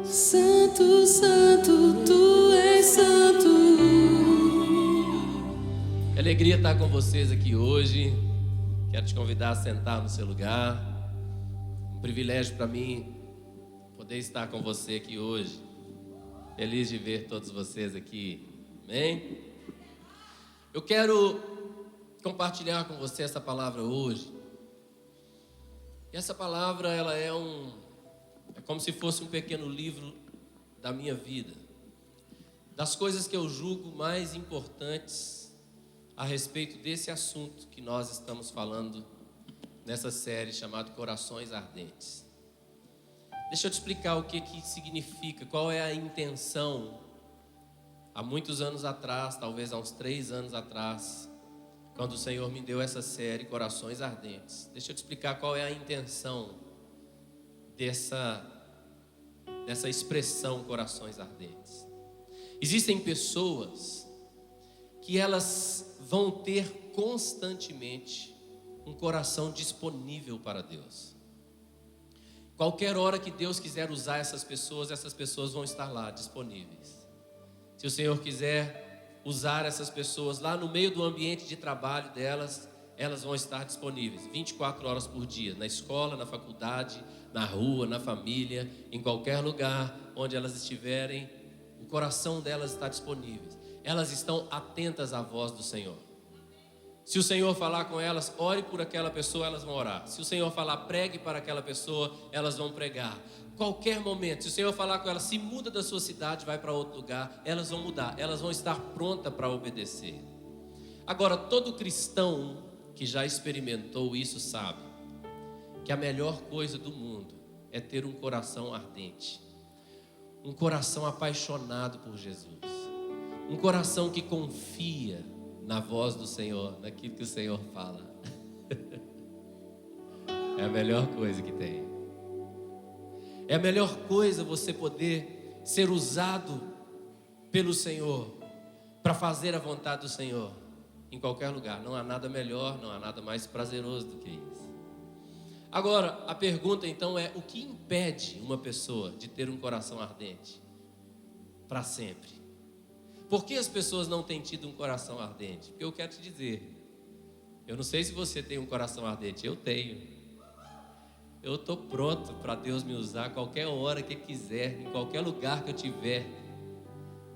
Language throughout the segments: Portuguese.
Santo, santo, tu és santo. Que alegria estar com vocês aqui hoje. Quero te convidar a sentar no seu lugar. Um privilégio para mim poder estar com você aqui hoje. Feliz de ver todos vocês aqui. Amém? Eu quero compartilhar com você essa palavra hoje. E essa palavra, ela é como se fosse um pequeno livro da minha vida. Das coisas que eu julgo mais importantes a respeito desse assunto que nós estamos falando nessa série chamada Corações Ardentes. Deixa eu te explicar o que significa, qual é a intenção. Há muitos anos atrás, talvez há uns 3 anos atrás, quando o Senhor me deu essa série Corações Ardentes. Deixa eu te explicar qual é a intenção dessa expressão Corações Ardentes. Existem pessoas que elas vão ter constantemente um coração disponível para Deus. Qualquer hora que Deus quiser usar essas pessoas vão estar lá disponíveis. Se o Senhor quiser usar essas pessoas lá no meio do ambiente de trabalho delas, elas vão estar disponíveis 24 horas por dia, na escola, na faculdade, na rua, na família, em qualquer lugar onde elas estiverem, o coração delas está disponível. Elas estão atentas à voz do Senhor. Se o Senhor falar com elas, ore por aquela pessoa, elas vão orar. Se o Senhor falar, pregue para aquela pessoa, elas vão pregar. Qualquer momento, se o Senhor falar com elas, se muda da sua cidade, vai para outro lugar, elas vão mudar, elas vão estar prontas para obedecer. Agora, todo cristão que já experimentou isso sabe que a melhor coisa do mundo é ter um coração ardente, um coração apaixonado por Jesus, um coração que confia na voz do Senhor, naquilo que o Senhor fala. É a melhor coisa que tem. É a melhor coisa você poder ser usado pelo Senhor para fazer a vontade do Senhor em qualquer lugar. Não há nada melhor, não há nada mais prazeroso do que isso. Agora, a pergunta então é: o que impede uma pessoa de ter um coração ardente para sempre? Por que as pessoas não têm tido um coração ardente? Porque eu quero te dizer, eu não sei se você tem um coração ardente, eu tenho. Eu estou pronto para Deus me usar a qualquer hora que Ele quiser, em qualquer lugar que eu estiver,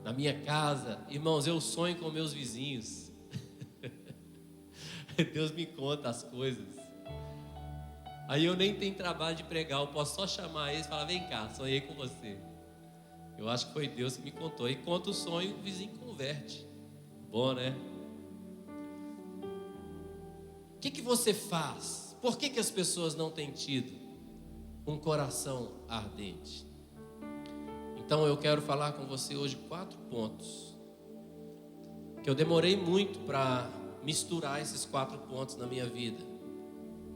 na minha casa. Irmãos, eu sonho com meus vizinhos. Deus me conta as coisas. Aí eu nem tenho trabalho de pregar, eu posso só chamar eles e falar: vem cá, sonhei com você. Eu acho que foi Deus que me contou. E conta o sonho, o vizinho converte. Bom, né? O que você faz? Por que as pessoas não têm tido um coração ardente? Então eu quero falar com você hoje 4 pontos que eu demorei muito para misturar esses 4 pontos na minha vida,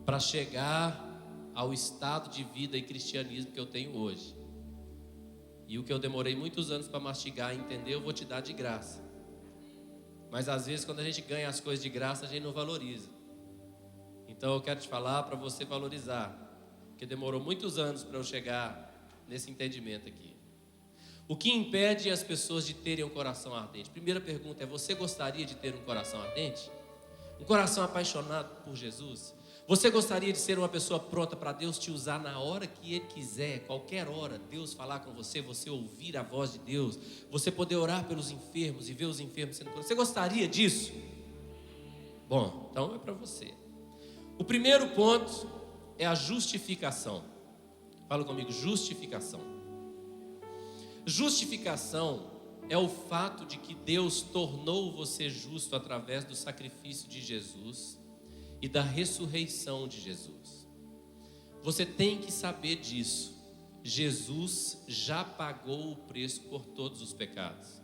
para chegar ao estado de vida e cristianismo que eu tenho hoje. E o que eu demorei muitos anos para mastigar e entender, eu vou te dar de graça. Mas às vezes quando a gente ganha as coisas de graça, a gente não valoriza. Então eu quero te falar para você valorizar, porque demorou muitos anos para eu chegar nesse entendimento aqui. O que impede as pessoas de terem um coração ardente? Primeira pergunta é: você gostaria de ter um coração ardente? Um coração apaixonado por Jesus? Você gostaria de ser uma pessoa pronta para Deus te usar na hora que Ele quiser, qualquer hora, Deus falar com você, você ouvir a voz de Deus, você poder orar pelos enfermos e ver os enfermos sendo curados? Você gostaria disso? Bom, então é para você. O primeiro ponto é a justificação. Fala comigo: justificação. Justificação é o fato de que Deus tornou você justo através do sacrifício de Jesus e da ressurreição de Jesus. Você tem que saber disso. Jesus já pagou o preço por todos os pecados.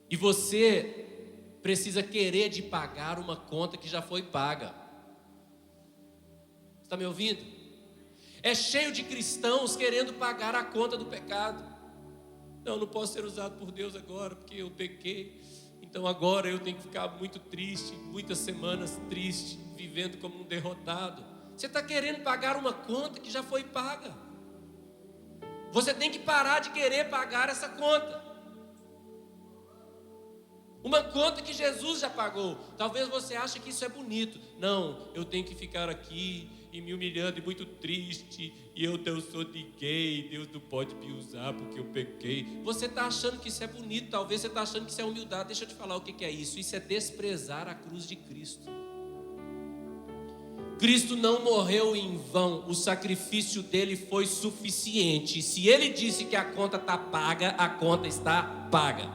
E você precisa querer de pagar uma conta que já foi paga. Está me ouvindo? É cheio de cristãos querendo pagar a conta do pecado. Não posso ser usado por Deus agora porque eu pequei. Então agora eu tenho que ficar muito triste, muitas semanas triste, vivendo como um derrotado. Você está querendo pagar uma conta que já foi paga. Você tem que parar de querer pagar essa conta. Uma conta que Jesus já pagou. Talvez você ache que isso é bonito. Não, eu tenho que ficar aqui e me humilhando e muito triste. E eu sou de gay, Deus não pode me usar porque eu pequei. Você está achando que isso é bonito. Talvez você está achando que isso é humildade. Deixa eu te falar o que é isso. Isso é desprezar a cruz de Cristo. Cristo não morreu em vão. O sacrifício dele foi suficiente. Se ele disse que a conta está paga, a conta está paga.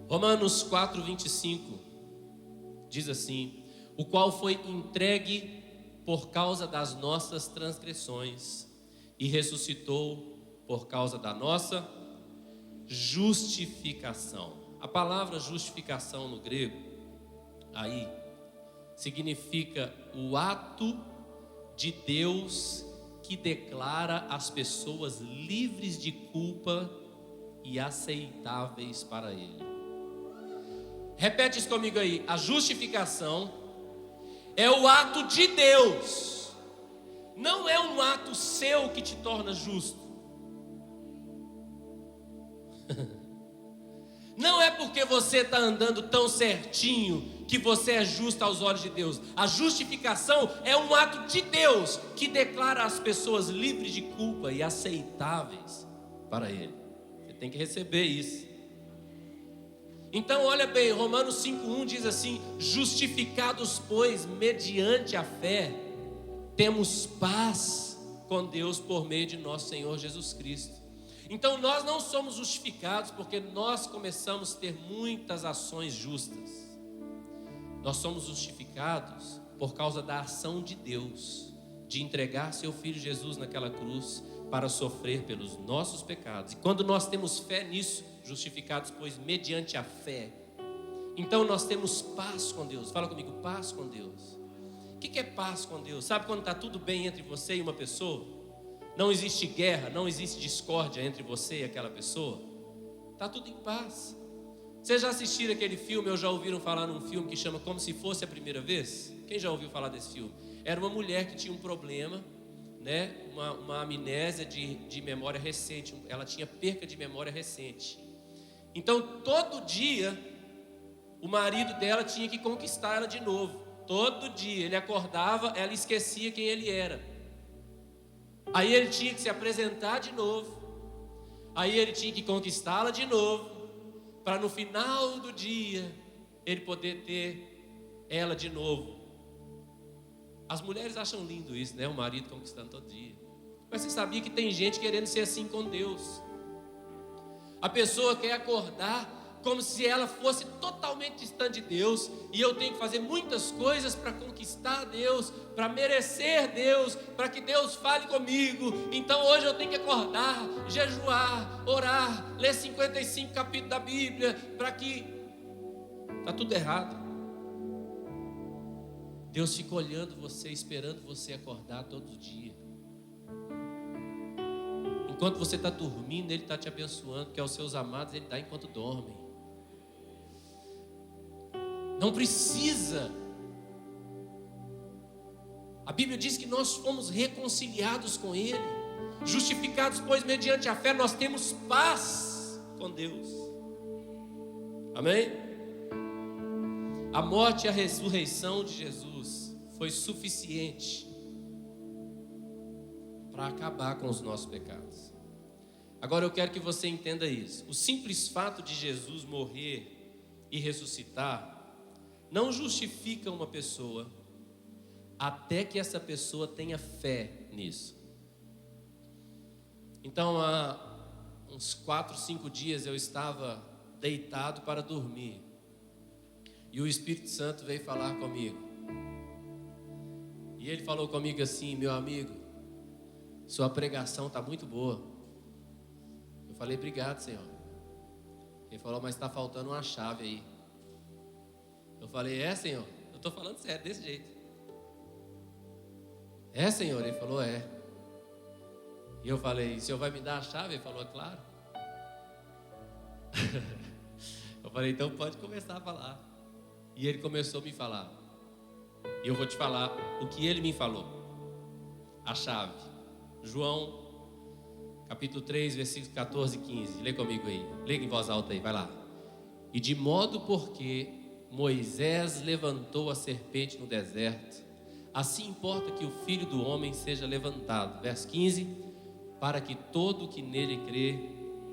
Romanos 4:25 diz assim: o qual foi entregue por causa das nossas transgressões e ressuscitou por causa da nossa justificação. A palavra justificação no grego aí significa o ato de Deus que declara as pessoas livres de culpa e aceitáveis para Ele. Repete isso comigo aí. A justificação é o ato de Deus. Não é um ato seu que te torna justo. Não é porque você está andando tão certinho que você é justo aos olhos de Deus. A justificação é um ato de Deus que declara as pessoas livres de culpa e aceitáveis para Ele. Você tem que receber isso. Então olha bem, Romanos 5:1 diz assim: justificados pois mediante a fé, temos paz com Deus por meio de nosso Senhor Jesus Cristo. Então nós não somos justificados porque nós começamos a ter muitas ações justas. Nós somos justificados por causa da ação de Deus, de entregar seu Filho Jesus naquela cruz para sofrer pelos nossos pecados. E quando nós temos fé nisso, justificados pois mediante a fé, então nós temos paz com Deus. Fala comigo, paz com Deus. O que é paz com Deus? Sabe quando está tudo bem entre você e uma pessoa? Não existe guerra, não existe discórdia entre você e aquela pessoa? Está tudo em paz. Vocês já assistiram aquele filme, ou já ouviram falar num filme que chama Como Se Fosse a Primeira Vez? Quem já ouviu falar desse filme? Era uma mulher que tinha um problema, né? Uma amnésia de memória recente. Ela tinha perca de memória recente. Então todo dia o marido dela tinha que conquistar ela de novo. Todo dia ele acordava, ela esquecia quem ele era. Aí ele tinha que se apresentar de novo. Aí ele tinha que conquistá-la de novo, para no final do dia ele poder ter ela de novo. As mulheres acham lindo isso, né? O marido conquistando todo dia. Mas você sabia que tem gente querendo ser assim com Deus? A pessoa quer acordar como se ela fosse totalmente distante de Deus, e eu tenho que fazer muitas coisas para conquistar Deus, para merecer Deus, para que Deus fale comigo. Então hoje eu tenho que acordar, jejuar, orar, ler 55 capítulos da Bíblia, para que... Está tudo errado. Deus fica olhando você, esperando você acordar todo dia. Enquanto você está dormindo, Ele está te abençoando, que aos seus amados Ele dá enquanto dormem. Não precisa. A Bíblia diz que nós fomos reconciliados com Ele, justificados, pois mediante a fé nós temos paz com Deus. Amém? A morte e a ressurreição de Jesus foi suficiente para acabar com os nossos pecados. Agora eu quero que você entenda isso. O simples fato de Jesus morrer e ressuscitar não justifica uma pessoa até que essa pessoa tenha fé nisso. Então, há uns 4, 5 dias eu estava deitado para dormir e o Espírito Santo veio falar comigo. E ele falou comigo assim: meu amigo, sua pregação está muito boa. Eu falei: obrigado, Senhor. Ele falou: mas está faltando uma chave aí. Eu falei: é, Senhor? Eu estou falando sério, desse jeito. É, Senhor? Ele falou: é. E eu falei: o Senhor vai me dar a chave? Ele falou: é claro. Eu falei: então pode começar a falar. E ele começou a me falar. E eu vou te falar o que ele me falou. A chave. João capítulo 3, versículos 14 e 15. Lê comigo aí, lê em voz alta aí, vai lá. E de modo porque Moisés levantou a serpente no deserto, assim importa que o Filho do Homem seja levantado. Verso 15, para que todo que nele crê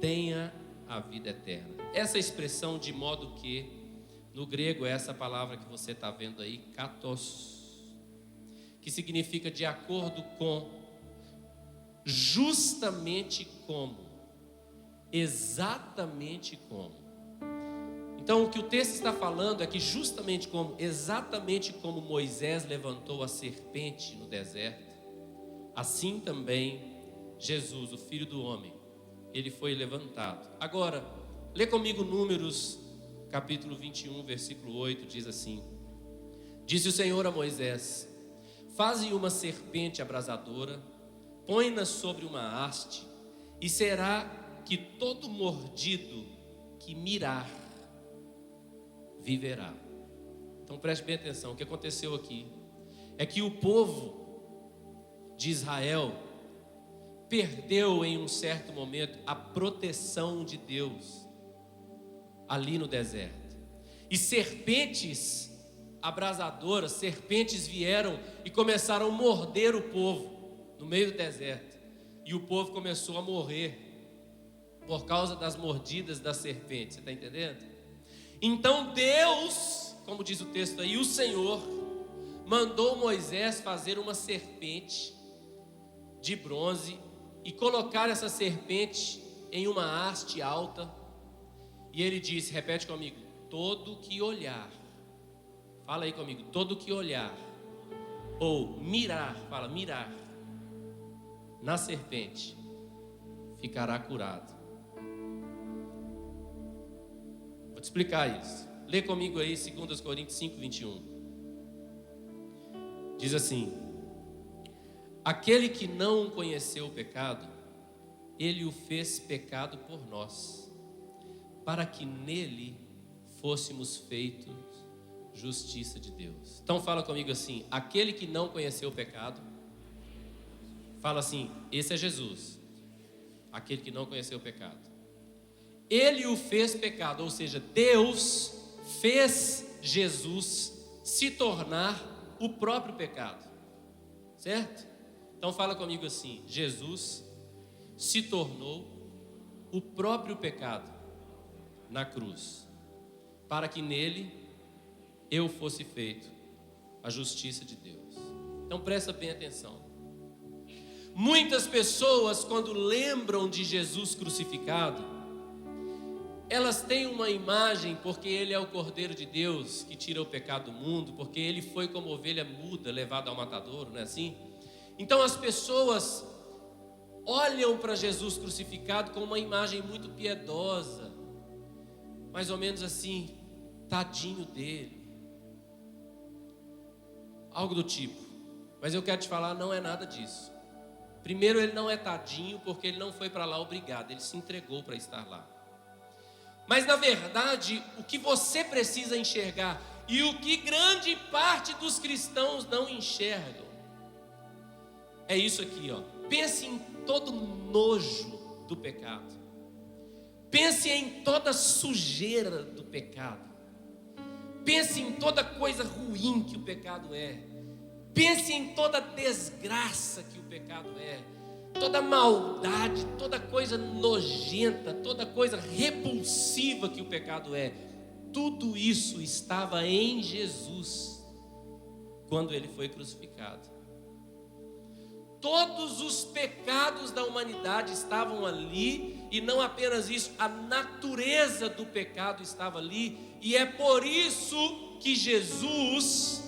tenha a vida eterna. Essa expressão de modo que, no grego é essa palavra que você está vendo aí, katos, que significa de acordo com, justamente como, exatamente como. Então o que o texto está falando é que justamente como, exatamente como Moisés levantou a serpente no deserto, assim também Jesus, o Filho do Homem, ele foi levantado. Agora, lê comigo Números, capítulo 21, versículo 8, diz assim: disse o Senhor a Moisés: faze uma serpente abrasadora, põe-na sobre uma haste, e será que todo mordido que mirar viverá. Então preste bem atenção, o que aconteceu aqui é que o povo de Israel perdeu em um certo momento a proteção de Deus ali no deserto, e serpentes abrasadoras, serpentes vieram e começaram a morder o povo no meio do deserto, e o povo começou a morrer por causa das mordidas das serpentes. Você está entendendo? Então Deus, como diz o texto aí, o Senhor mandou Moisés fazer uma serpente de bronze e colocar essa serpente em uma haste alta. E ele disse, repete comigo: todo que olhar, fala aí comigo, todo que olhar, ou mirar, fala mirar, na serpente, ficará curado. Vou te explicar isso. Lê comigo aí 2 Coríntios 5, 21. Diz assim: aquele que não conheceu o pecado, ele o fez pecado por nós, para que nele fôssemos feitos justiça de Deus. Então fala comigo assim: aquele que não conheceu o pecado, fala assim, esse é Jesus. Aquele que não conheceu o pecado, ele o fez pecado, ou seja, Deus fez Jesus se tornar o próprio pecado, certo? Então fala comigo assim: Jesus se tornou o próprio pecado na cruz, para que nele eu fosse feito a justiça de Deus. Então presta bem atenção. Muitas pessoas, quando lembram de Jesus crucificado, elas têm uma imagem, porque ele é o Cordeiro de Deus que tira o pecado do mundo, porque ele foi como ovelha muda levado ao matadouro, não é assim? Então as pessoas olham para Jesus crucificado com uma imagem muito piedosa, mais ou menos assim, tadinho dele, algo do tipo. Mas eu quero te falar, não é nada disso. Primeiro, ele não é tadinho, porque ele não foi para lá obrigado, ele se entregou para estar lá. Mas na verdade, o que você precisa enxergar, e o que grande parte dos cristãos não enxergam, é isso aqui, ó. Pense em todo nojo do pecado. Pense em toda sujeira do pecado. Pense em toda coisa ruim que o pecado é. Pense em toda desgraça que o pecado é. Toda maldade, toda coisa nojenta, toda coisa repulsiva que o pecado é. Tudo isso estava em Jesus quando ele foi crucificado. Todos os pecados da humanidade estavam ali, e não apenas isso, a natureza do pecado estava ali, e é por isso que Jesus,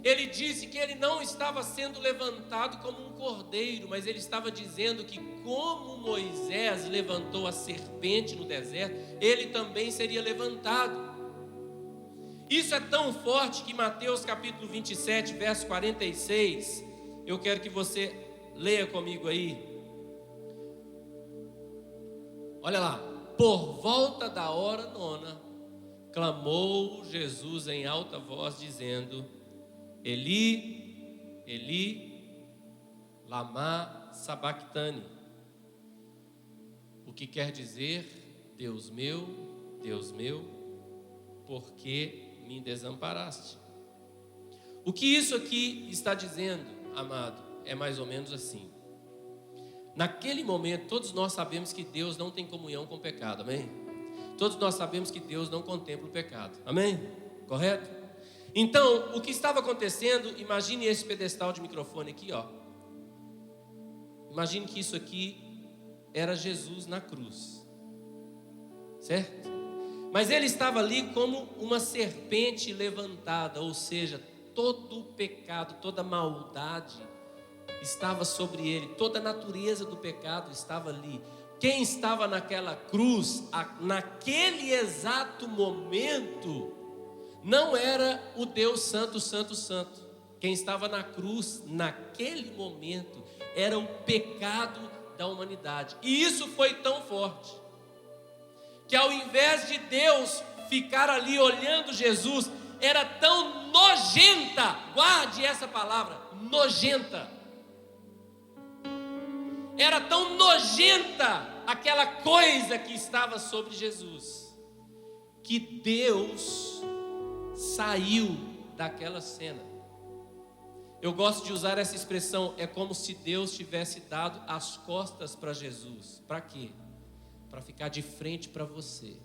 ele disse que ele não estava sendo levantado como um cordeiro, mas ele estava dizendo que como Moisés levantou a serpente no deserto, ele também seria levantado. Isso é tão forte que Mateus capítulo 27, verso 46, eu quero que você leia comigo aí. Olha lá. Por volta da hora 9, clamou Jesus em alta voz, dizendo: Eli, Eli, lama sabachthani. que quer dizer, Deus meu, por que me desamparaste? O que isso aqui está dizendo, amado, é mais ou menos assim. Naquele momento, todos nós sabemos que Deus não tem comunhão com o pecado, amém? Todos nós sabemos que Deus não contempla o pecado, amém? Correto? Então, o que estava acontecendo, imagine esse pedestal de microfone aqui, ó. Imagine que isso aqui era Jesus na cruz, certo? Mas ele estava ali como uma serpente levantada, ou seja, todo o pecado, toda a maldade estava sobre ele, toda a natureza do pecado estava ali. Quem estava naquela cruz, naquele exato momento, não era o Deus Santo, Santo, Santo. Quem estava na cruz, naquele momento, era o pecado da humanidade. E isso foi tão forte, que ao invés de Deus ficar ali olhando Jesus, era tão nojenta, guarde essa palavra, nojenta. Era tão nojenta aquela coisa que estava sobre Jesus, que Deus saiu daquela cena. Eu gosto de usar essa expressão, é como se Deus tivesse dado as costas para Jesus. Para quê? Para ficar de frente para você,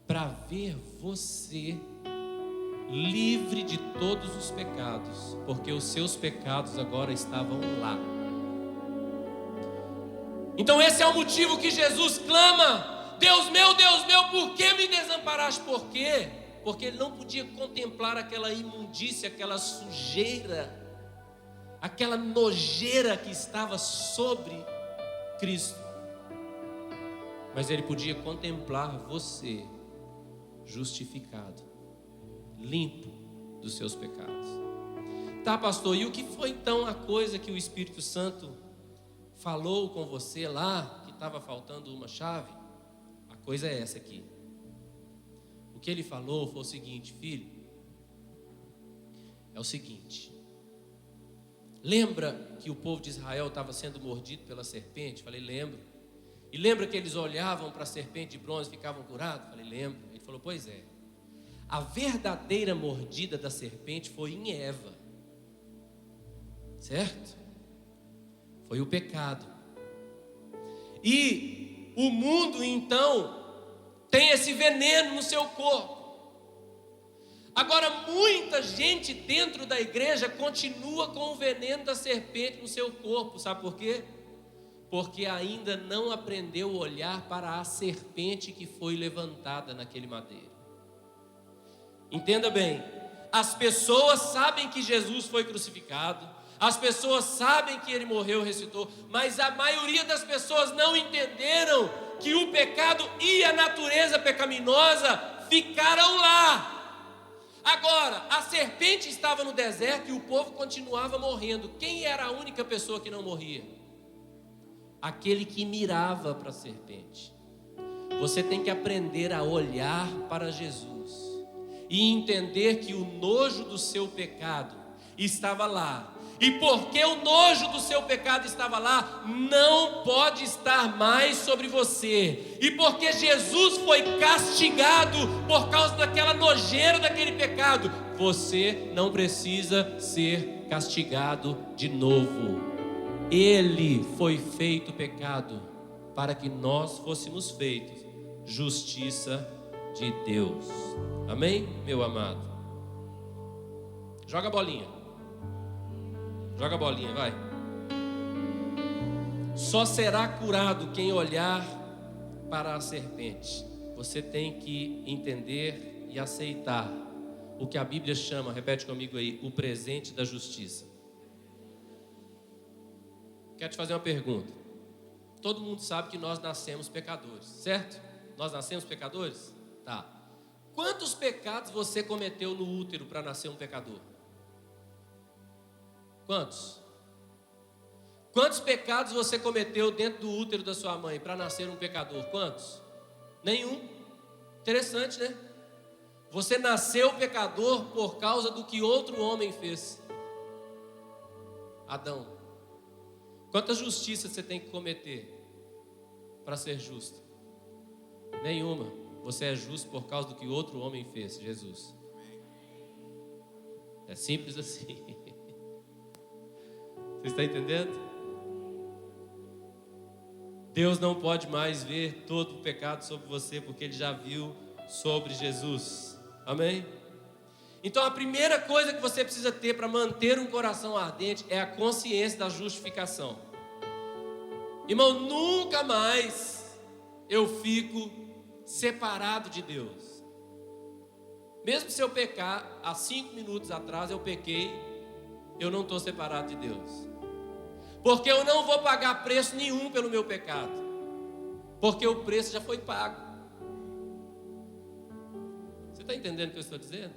para ver você livre de todos os pecados, porque os seus pecados agora estavam lá. Então esse é o motivo que Jesus clama: Deus meu, por que me desamparaste? Por quê? Porque ele não podia contemplar aquela imundícia, aquela sujeira, aquela nojeira que estava sobre Cristo. Mas ele podia contemplar você justificado, limpo dos seus pecados. Tá, pastor, e o que foi então a coisa que o Espírito Santo falou com você lá, que estava faltando uma chave? A coisa é essa aqui. O que ele falou foi o seguinte: filho, é o seguinte, lembra que o povo de Israel estava sendo mordido pela serpente? Falei, lembro. E lembra que eles olhavam para a serpente de bronze e ficavam curados? Falei, lembro. Ele falou, pois é, a verdadeira mordida da serpente foi em Eva, certo? Foi o pecado. E o mundo então tem esse veneno no seu corpo. Agora muita gente dentro da igreja continua com o veneno da serpente no seu corpo. Sabe por quê? Porque ainda não aprendeu a olhar para a serpente que foi levantada naquele madeiro. Entenda bem, as pessoas sabem que Jesus foi crucificado, as pessoas sabem que ele morreu e ressuscitou, mas a maioria das pessoas não entenderam que o pecado e a natureza pecaminosa ficaram lá. Agora, a serpente estava no deserto e o povo continuava morrendo. Quem era a única pessoa que não morria? Aquele que mirava para a serpente. Você tem que aprender a olhar para Jesus e entender que o nojo do seu pecado estava lá. E porque o nojo do seu pecado estava lá, não pode estar mais sobre você. E porque Jesus foi castigado por causa daquela nojeira daquele pecado, você não precisa ser castigado de novo. Ele foi feito pecado para que nós fôssemos feitos justiça de Deus. Amém, meu amado? Joga a bolinha. Joga a bolinha, vai. Só será curado quem olhar para a serpente. Você tem que entender e aceitar o que a Bíblia chama, repete comigo aí, o presente da justiça. Quero te fazer uma pergunta. Todo mundo sabe que nós nascemos pecadores, certo? Nós nascemos pecadores? Tá. Quantos pecados você cometeu no útero para nascer um pecador? Quantos? Quantos pecados você cometeu dentro do útero da sua mãe para nascer um pecador? Quantos? Nenhum. Interessante, né? Você nasceu pecador por causa do que outro homem fez. Adão. Quanta justiça você tem que cometer para ser justo? Nenhuma. Você é justo por causa do que outro homem fez, Jesus. É simples assim. Você está entendendo? Deus não pode mais ver todo o pecado sobre você, porque Ele já viu sobre Jesus. Amém? Então a primeira coisa que você precisa ter para manter um coração ardente é a consciência da justificação. Irmão, nunca mais eu fico separado de Deus. Mesmo se eu pecar, há 5 minutos atrás eu pequei, eu não estou separado de Deus. Porque eu não vou pagar preço nenhum pelo meu pecado. Porque o preço já foi pago. Você está entendendo o que eu estou dizendo?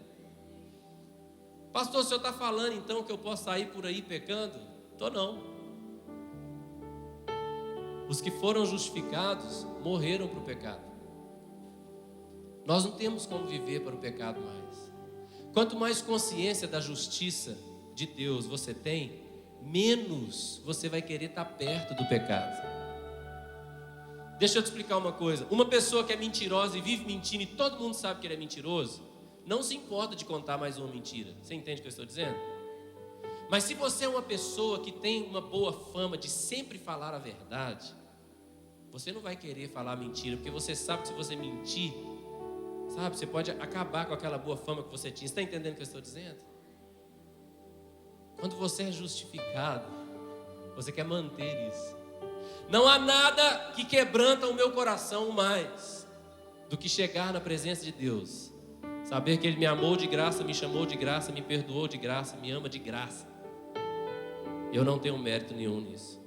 Pastor, o senhor está falando então que eu posso sair por aí pecando? Estou não. Os que foram justificados morreram para o pecado. Nós não temos como viver para o pecado mais. Quanto mais consciência da justiça de Deus você tem, menos você vai querer estar perto do pecado. Deixa eu te explicar uma coisa. Uma pessoa que é mentirosa e vive mentindo e todo mundo sabe que ele é mentiroso, não se importa de contar mais uma mentira. Você entende o que eu estou dizendo? Mas se você é uma pessoa que tem uma boa fama de sempre falar a verdade, você não vai querer falar mentira, porque você sabe que se você mentir, sabe, você pode acabar com aquela boa fama que você tinha. Você está entendendo o que eu estou dizendo? Quando você é justificado, você quer manter isso. Não há nada que quebranta o meu coração mais do que chegar na presença de Deus, saber que Ele me amou de graça, me chamou de graça, me perdoou de graça, me ama de graça. Eu não tenho mérito nenhum nisso.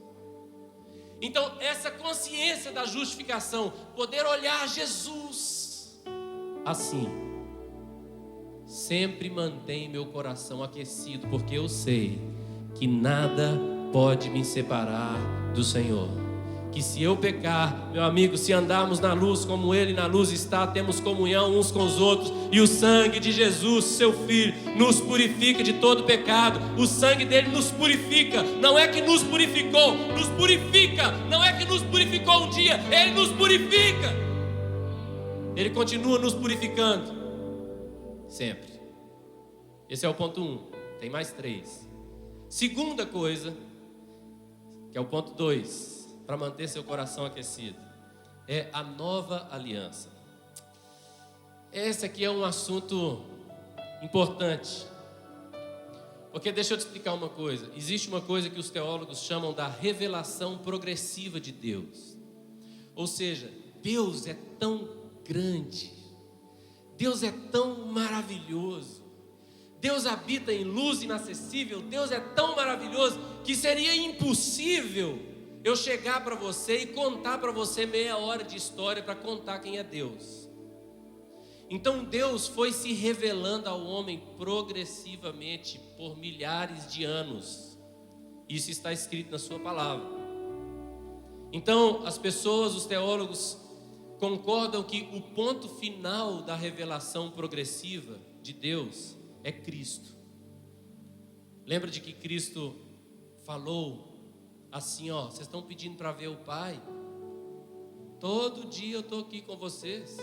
Então, essa consciência da justificação, poder olhar Jesus assim, sempre mantém meu coração aquecido, porque eu sei que nada pode me separar do Senhor. Que se eu pecar, meu amigo, se andarmos na luz como Ele na luz está, temos comunhão uns com os outros, e o sangue de Jesus, seu Filho, nos purifica de todo pecado. O sangue dele nos purifica. Não é que nos purificou, nos purifica. Não é que nos purificou um dia, Ele nos purifica. Ele continua nos purificando sempre. Esse é o ponto 1. Tem mais 3. Segunda coisa, que é o ponto 2, para manter seu coração aquecido, é a nova aliança. Esse aqui é um assunto importante, porque deixa eu te explicar uma coisa. Existe uma coisa que os teólogos chamam da revelação progressiva de Deus. Ou seja, Deus é tão grande, Deus é tão maravilhoso, Deus habita em luz inacessível, Deus é tão maravilhoso que seria impossível eu chegar para você e contar para você meia hora de história para contar quem é Deus. Então Deus foi se revelando ao homem progressivamente por milhares de anos. Isso está escrito na sua palavra. Então as pessoas, os teólogos, concordam que o ponto final da revelação progressiva de Deus é Cristo. Lembra de que Cristo falou assim, ó, vocês estão pedindo para ver o Pai? Todo dia eu estou aqui com vocês.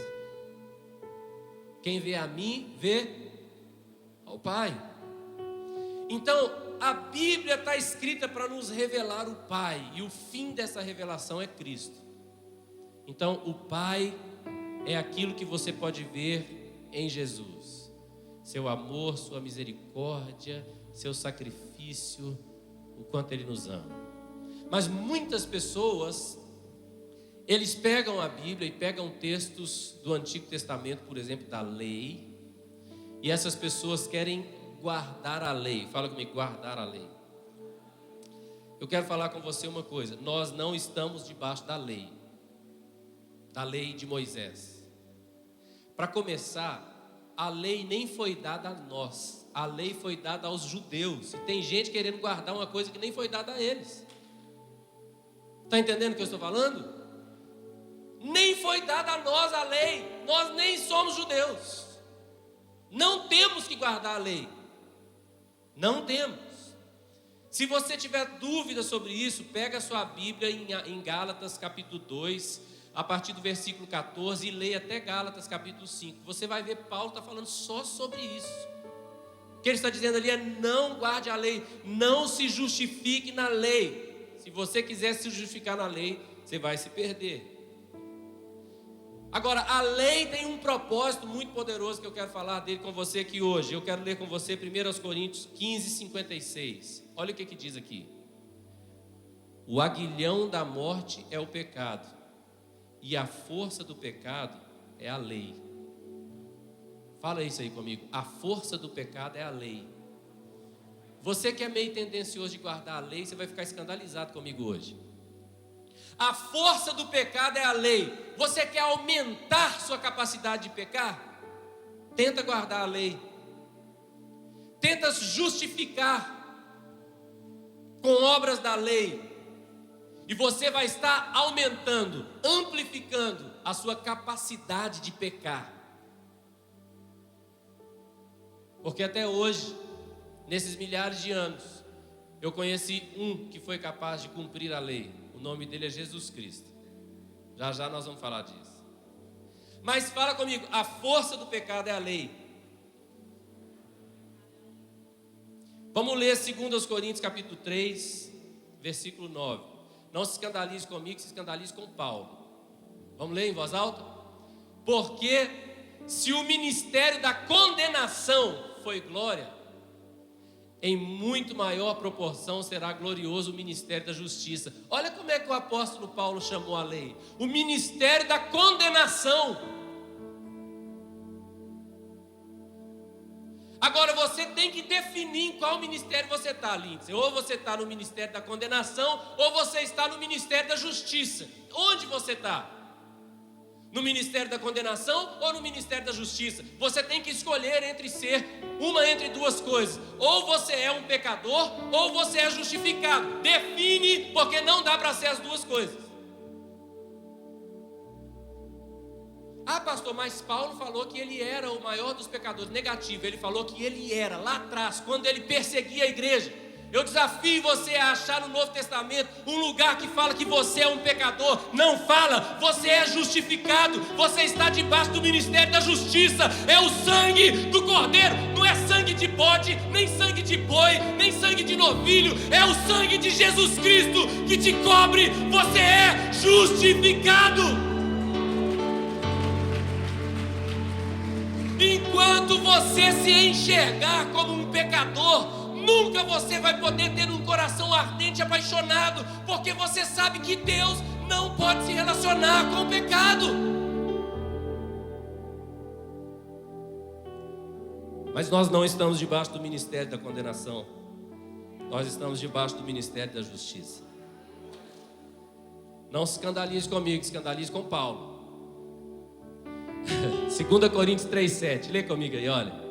Quem vê a mim, vê ao Pai. Então, a Bíblia está escrita para nos revelar o Pai, e o fim dessa revelação é Cristo. Então, o Pai é aquilo que você pode ver em Jesus. Seu amor, sua misericórdia, seu sacrifício, o quanto Ele nos ama. Mas muitas pessoas, eles pegam a Bíblia e pegam textos do Antigo Testamento, por exemplo, da lei, e essas pessoas querem guardar a lei. Fala comigo, guardar a lei. Eu quero falar com você uma coisa: nós não estamos debaixo da lei de Moisés. Para começar, a lei nem foi dada a nós, a lei foi dada aos judeus, e tem gente querendo guardar uma coisa que nem foi dada a eles. Está entendendo o que eu estou falando? Nem foi dada a nós a lei. Nós nem somos judeus. Não temos que guardar a lei. Não temos. Se você tiver dúvida sobre isso, pega a sua Bíblia em Gálatas capítulo 2, a partir do versículo 14, e leia até Gálatas capítulo 5. Você vai ver Paulo está falando só sobre isso. O que ele está dizendo ali é: não guarde a lei, não se justifique na lei. Se você quiser se justificar na lei, você vai se perder. Agora, a lei tem um propósito muito poderoso que eu quero falar dele com você aqui hoje. Eu quero ler com você 1 Coríntios 15, 56. Olha o que diz aqui: o aguilhão da morte é o pecado, e a força do pecado é a lei. Fala isso aí comigo: a força do pecado é a lei. Você que é meio tendencioso de guardar a lei, você vai ficar escandalizado comigo hoje. A força do pecado é a lei. Você quer aumentar sua capacidade de pecar? Tenta guardar a lei. Tenta justificar com obras da lei. E você vai estar aumentando, amplificando a sua capacidade de pecar. Porque até hoje, nesses milhares de anos, eu conheci um que foi capaz de cumprir a lei. O nome dele é Jesus Cristo. Já já nós vamos falar disso. Mas fala comigo: a força do pecado é a lei. Vamos ler 2 Coríntios capítulo 3, versículo 9. Não se escandalize comigo, se escandalize com Paulo. Vamos ler em voz alta? Porque se o ministério da condenação foi glória, em muito maior proporção será glorioso o ministério da justiça. Olha como é que o apóstolo Paulo chamou a lei: o ministério da condenação. Agora você tem que definir em qual ministério você está, Lindsay. Ou você está no ministério da condenação, ou você está no ministério da justiça. Onde você está? No ministério da condenação ou no ministério da justiça? Você tem que escolher entre duas coisas. Ou você é um pecador, ou você é justificado. Define, porque não dá para ser as duas coisas. Ah, pastor, mas Paulo falou que ele era o maior dos pecadores. Negativo, ele falou que ele era lá atrás, quando ele perseguia a igreja. Eu desafio você a achar no Novo Testamento um lugar que fala que você é um pecador. Não fala, você é justificado. Você está debaixo do ministério da justiça. É o sangue do Cordeiro. Não é sangue de bode, nem sangue de boi, nem sangue de novilho. É o sangue de Jesus Cristo que te cobre. Você é justificado. Enquanto você se enxergar como um pecador, nunca você vai poder ter um coração ardente e apaixonado, porque você sabe que Deus não pode se relacionar com o pecado. Mas nós não estamos debaixo do ministério da condenação. Nós estamos debaixo do ministério da justiça. Não se escandalize comigo, se escandalize com Paulo. 2 Coríntios 3,7. Lê comigo aí, olha.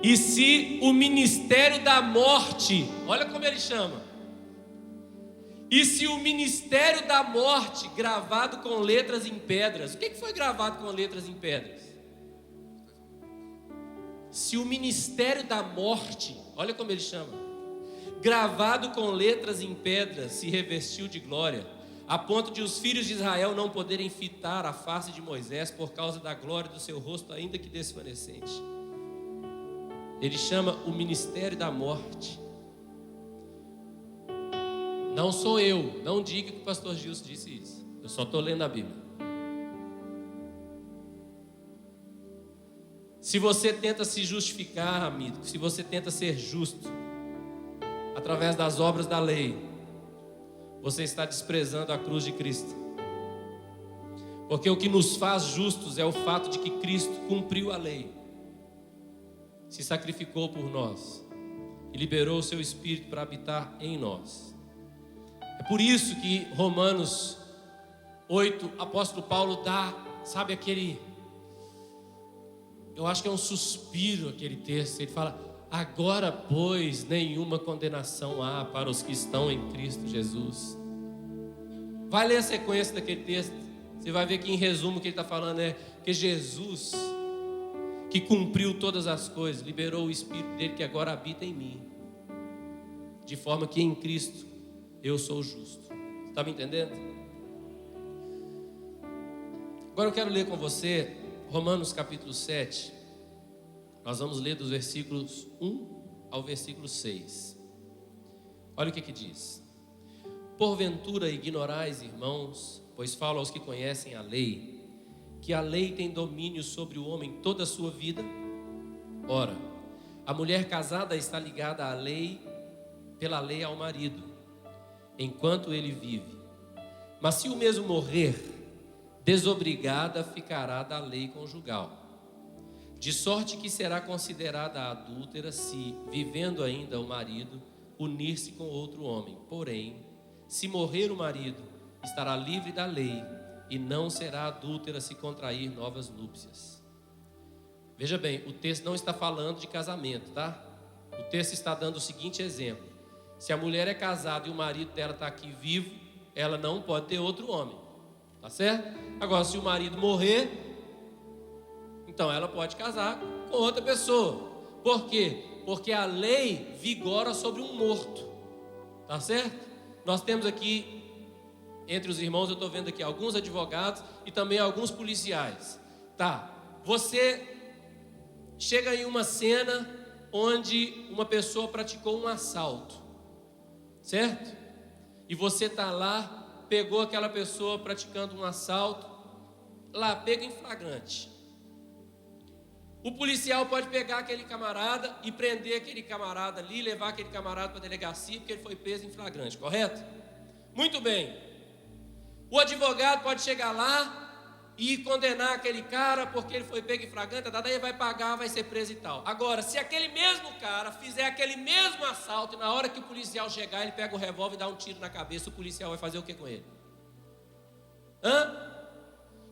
E se o ministério da morte, olha como ele chama. E se o ministério da morte, gravado com letras em pedras. O que foi gravado com letras em pedras? Se o ministério da morte, olha como ele chama, gravado com letras em pedras, se revestiu de glória, a ponto de os filhos de Israel não poderem fitar a face de Moisés por causa da glória do seu rosto, ainda que desvanecente. Ele chama o ministério da morte. Não sou eu, não diga que o pastor Gilson disse isso. Eu só estou lendo a Bíblia. Se você tenta se justificar, amigo, se você tenta ser justo através das obras da lei, você está desprezando a cruz de Cristo. Porque o que nos faz justos é o fato de que Cristo cumpriu a lei, se sacrificou por nós e liberou o seu Espírito para habitar em nós. É por isso que Romanos 8, apóstolo Paulo dá, sabe aquele, eu acho que é um suspiro aquele texto. Ele fala: agora, pois, nenhuma condenação há para os que estão em Cristo Jesus. Vai ler a sequência daquele texto. Você vai ver que em resumo o que ele está falando é que Jesus, que cumpriu todas as coisas, liberou o Espírito dele que agora habita em mim. de forma que em Cristo eu sou justo. Está me entendendo? Agora eu quero ler com você Romanos capítulo 7. Nós vamos ler dos versículos 1 ao versículo 6. Olha o que diz: porventura ignorais, irmãos, pois falo aos que conhecem a lei, que a lei tem domínio sobre o homem toda a sua vida. Ora, a mulher casada está ligada à lei, pela lei ao marido, enquanto ele vive. Mas se o mesmo morrer, desobrigada ficará da lei conjugal, de sorte que será considerada adúltera se, vivendo ainda o marido, unir-se com outro homem. Porém, se morrer o marido, estará livre da lei e não será adúltera se contrair novas núpcias. Veja bem, o texto não está falando de casamento, tá? O texto está dando o seguinte exemplo: se a mulher é casada e o marido dela está aqui vivo, ela não pode ter outro homem, tá certo? Agora, se o marido morrer, então ela pode casar com outra pessoa. Por quê? Porque a lei vigora sobre um morto, tá certo? Nós temos aqui, entre os irmãos, eu estou vendo aqui alguns advogados e também alguns policiais. Tá, você chega em uma cena onde uma pessoa praticou um assalto, certo? E você está lá, pegou aquela pessoa praticando um assalto, lá, pega em flagrante. O policial pode pegar aquele camarada e prender aquele camarada ali, levar aquele camarada para a delegacia, porque ele foi preso em flagrante, correto? Muito bem. O advogado pode chegar lá e condenar aquele cara porque ele foi pego em flagrante, daí ele vai pagar, vai ser preso e tal. Agora, se aquele mesmo cara fizer aquele mesmo assalto e na hora que o policial chegar, ele pega o revólver e dá um tiro na cabeça, o policial vai fazer o que com ele?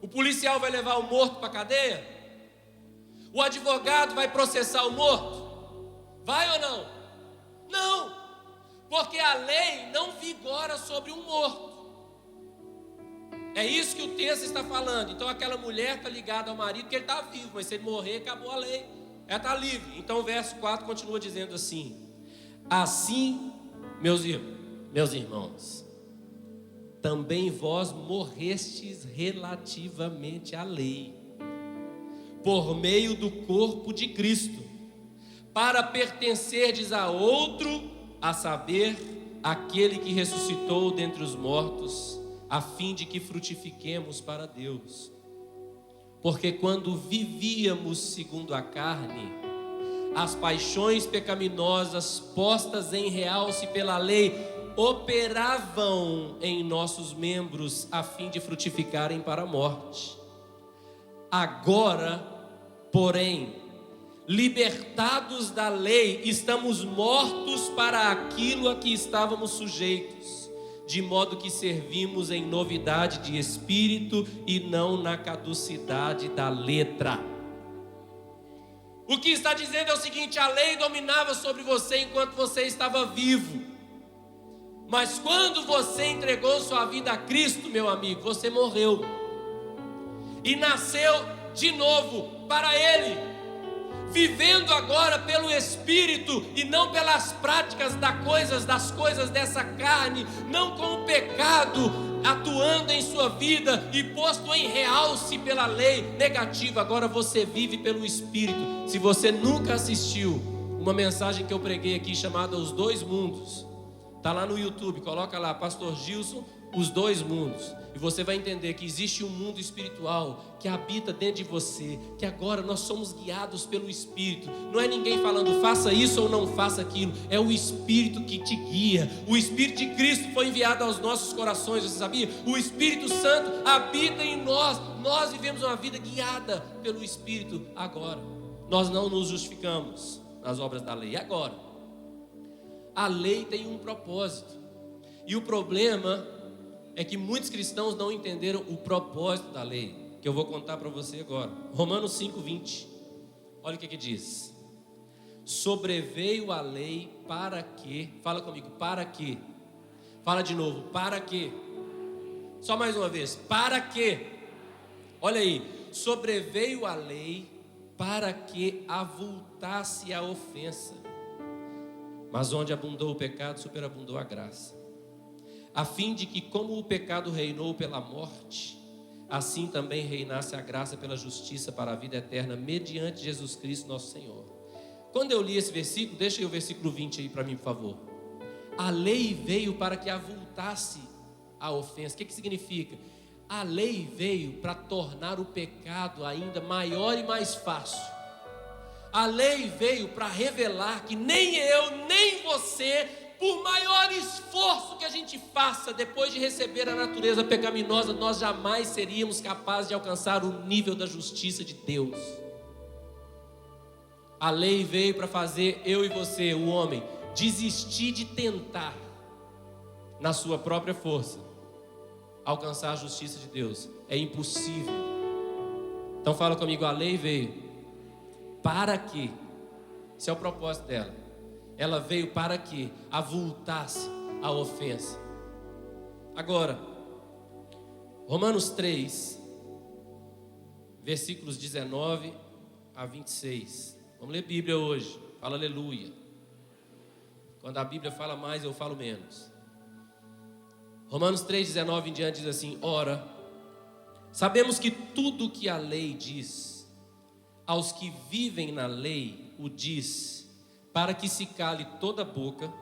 O policial vai levar o morto para a cadeia? O advogado vai processar o morto? Vai ou não? Não, porque a lei não vigora sobre um morto. É isso que o texto está falando. Então aquela mulher está ligada ao marido, porque ele está vivo, mas se ele morrer, acabou a lei, ela está livre. Então o verso 4 continua dizendo assim: assim, meus irmãos, também vós morrestes relativamente à lei, por meio do corpo de Cristo, para pertencerdes a outro, a saber, aquele que ressuscitou dentre os mortos, a fim de que frutifiquemos para Deus. Porque quando vivíamos segundo a carne, as paixões pecaminosas postas em realce pela lei operavam em nossos membros a fim de frutificarem para a morte. Agora, porém, libertados da lei, estamos mortos para aquilo a que estávamos sujeitos, de modo que servimos em novidade de espírito e não na caducidade da letra. O que está dizendo é o seguinte: a lei dominava sobre você enquanto você estava vivo, mas quando você entregou sua vida a Cristo, meu amigo, você morreu e nasceu de novo para Ele, vivendo agora pelo Espírito e não pelas práticas das coisas dessa carne, não com o pecado atuando em sua vida e posto em realce pela lei negativa. Agora você vive pelo Espírito. Se você nunca assistiu uma mensagem que eu preguei aqui chamada Os Dois Mundos, está lá no YouTube, coloca lá, Pastor Gilson, Os Dois Mundos, e você vai entender que existe um mundo espiritual que habita dentro de você, que agora nós somos guiados pelo Espírito. Não é ninguém falando faça isso ou não faça aquilo, é o Espírito que te guia. O Espírito de Cristo foi enviado aos nossos corações, você sabia? O Espírito Santo habita em nós. Nós vivemos uma vida guiada pelo Espírito agora. Nós não nos justificamos nas obras da lei. Agora, a lei tem um propósito, e o problema é que muitos cristãos não entenderam o propósito da lei, que eu vou contar para você agora. Romanos 5:20, olha o que diz: sobreveio a lei para que, fala comigo, para que, fala de novo, para que, só mais uma vez, para que, olha aí, sobreveio a lei para que avultasse a ofensa. Mas onde abundou o pecado, superabundou a graça. A fim de que, como o pecado reinou pela morte, assim também reinasse a graça pela justiça para a vida eterna, mediante Jesus Cristo nosso Senhor. Quando eu li esse versículo, deixa aí o versículo 20 aí para mim, por favor. A lei veio para que avultasse a ofensa. O que significa? A lei veio para tornar o pecado ainda maior e mais fácil. A lei veio para revelar que nem eu, nem você, por maior esforço que a gente faça depois de receber a natureza pecaminosa, nós jamais seríamos capazes de alcançar o nível da justiça de Deus. A lei veio para fazer eu e você, o homem, desistir de tentar, na sua própria força, alcançar a justiça de Deus. É impossível. Então fala comigo, a lei veio para que, esse é o propósito dela, ela veio para que avultasse a ofensa. Agora, Romanos 3, versículos 19 a 26. Vamos ler Bíblia hoje. Fala aleluia. Quando a Bíblia fala mais, eu falo menos. Romanos 3, 19 em diante diz assim: ora, sabemos que tudo que a lei diz, aos que vivem na lei o diz, para que se cale toda a boca